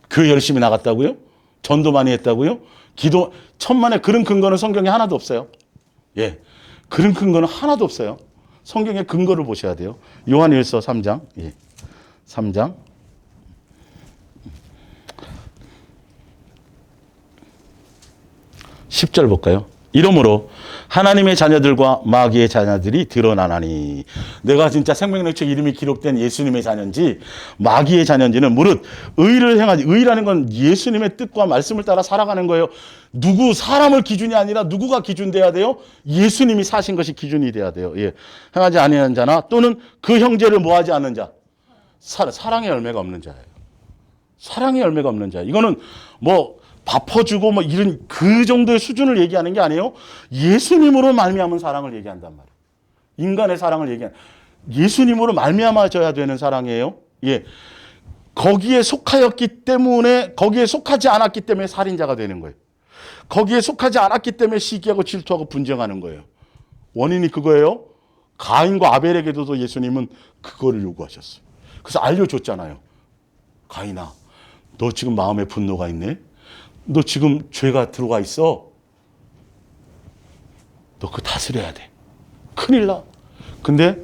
교회 열심히 나갔다고요? 전도 많이 했다고요? 기도 천만에 그런 근거는 성경에 하나도 없어요. 예. 그런 근거는 하나도 없어요. 성경의 근거를 보셔야 돼요. 요한일서 3장. 예. 3장. 10절 볼까요? 이러므로 하나님의 자녀들과 마귀의 자녀들이 드러나나니. 내가 진짜 생명력책 이름이 기록된 예수님의 자녀인지 마귀의 자녀인지는 무릇 의를 행하지. 의라는 건 예수님의 뜻과 말씀을 따라 살아가는 거예요. 누구 사람을 기준이 아니라 누구가 기준 돼야 돼요? 예수님이 사신 것이 기준이 돼야 돼요. 예. 행하지 아니하는 자나 또는 그 형제를 뭐하지 않는 자. 사랑의 열매가 없는 자예요. 사랑의 열매가 없는 자. 이거는 뭐 밥 퍼주고 뭐 이런 그 정도의 수준을 얘기하는 게 아니에요. 예수님으로 말미암은 사랑을 얘기한단 말이에요. 인간의 사랑을 얘기한 예수님으로 말미암아져야 되는 사랑이에요. 예. 거기에 속하였기 때문에 거기에 속하지 않았기 때문에 살인자가 되는 거예요. 거기에 속하지 않았기 때문에 시기하고 질투하고 분쟁하는 거예요. 원인이 그거예요. 가인과 아벨에게도 예수님은 그거를 요구하셨어요. 그래서 알려줬잖아요. 가인아, 너 지금 마음에 분노가 있네? 너 지금 죄가 들어가 있어? 너 그거 다스려야 돼. 큰일 나. 근데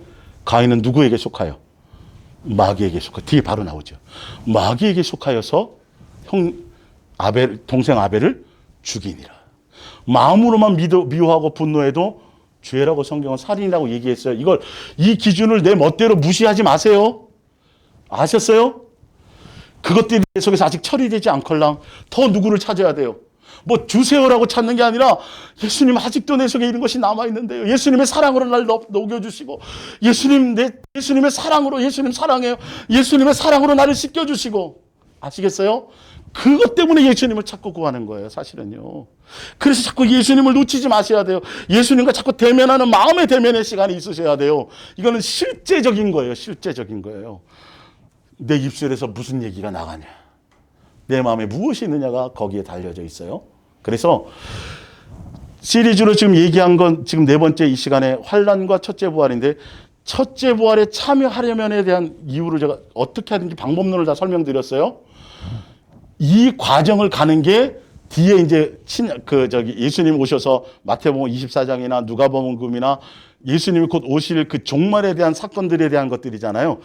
가인은 누구에게 속하여? 마귀에게 속하. 뒤에 바로 나오죠. 마귀에게 속하여서 동생 아벨을 죽이니라. 마음으로만 미워하고 분노해도 죄라고 성경은 살인이라고 얘기했어요. 이 기준을 내 멋대로 무시하지 마세요. 아셨어요? 그것들이 내 속에서 아직 처리되지 않걸랑 더 누구를 찾아야 돼요. 뭐 주세요라고 찾는 게 아니라 예수님 아직도 내 속에 이런 것이 남아있는데요. 예수님의 사랑으로 날 녹여주시고 예수님의 사랑으로 예수님 사랑해요. 예수님의 사랑으로 나를 씻겨주시고 아시겠어요? 그것 때문에 예수님을 찾고 구하는 거예요. 사실은요. 그래서 자꾸 예수님을 놓치지 마셔야 돼요. 예수님과 자꾸 대면하는 마음의 대면의 시간이 있으셔야 돼요. 이거는 실제적인 거예요. 실제적인 거예요. 내 입술에서 무슨 얘기가 나가냐. 내 마음에 무엇이 있느냐가 거기에 달려져 있어요. 그래서 시리즈로 지금 얘기한 건 지금 네 번째 이 시간에 환난과 첫째 부활인데 첫째 부활에 참여하려면에 대한 이유를 제가 어떻게 하든지 방법론을 다 설명드렸어요. 이 과정을 가는 게 뒤에 이제 예수님 오셔서 마태복음 24장이나 누가복음이나 예수님이 곧 오실 그 종말에 대한 사건들에 대한 것들이잖아요.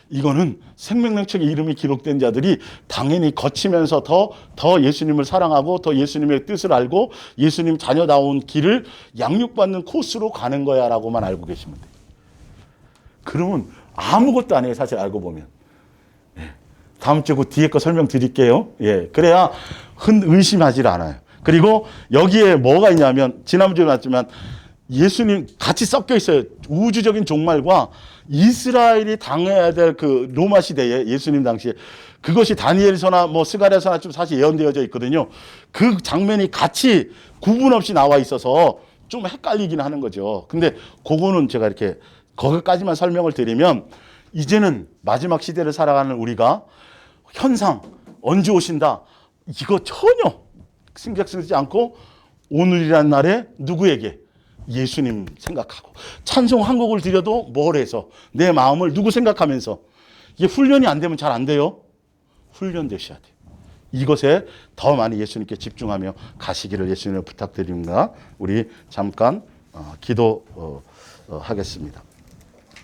이거는 생명력책에 이름이 기록된 자들이 당연히 거치면서 더 예수님을 사랑하고 더 예수님의 뜻을 알고 예수님 자녀다운 길을 양육받는 코스로 가는 거야 라고만 알고 계시면 돼요. 그러면 아무것도 아니에요. 사실 알고 보면. 예. 다음 주 그 뒤에 거 설명드릴게요. 예. 그래야 의심하지 않아요. 그리고 여기에 뭐가 있냐면 지난주에 봤지만 예수님 같이 섞여 있어요. 우주적인 종말과 이스라엘이 당해야 될 그 로마 시대에 예수님 당시에 그것이 다니엘서나 뭐 스가랴서나 좀 사실 예언되어져 있거든요. 그 장면이 같이 구분 없이 나와 있어서 좀 헷갈리긴 하는 거죠. 근데 그거는 제가 이렇게 거기까지만 설명을 드리면 이제는 마지막 시대를 살아가는 우리가 현상 언제 오신다 이거 전혀 신경 쓰지 않고 오늘이란 날에 누구에게 예수님 생각하고 찬송 한 곡을 드려도 뭘 해서 내 마음을 누구 생각하면서 이게 훈련이 안 되면 잘 안 돼요. 훈련되셔야 돼요. 이것에 더 많이 예수님께 집중하며 가시기를 예수님을 부탁드립니다. 우리 잠깐 기도하겠습니다.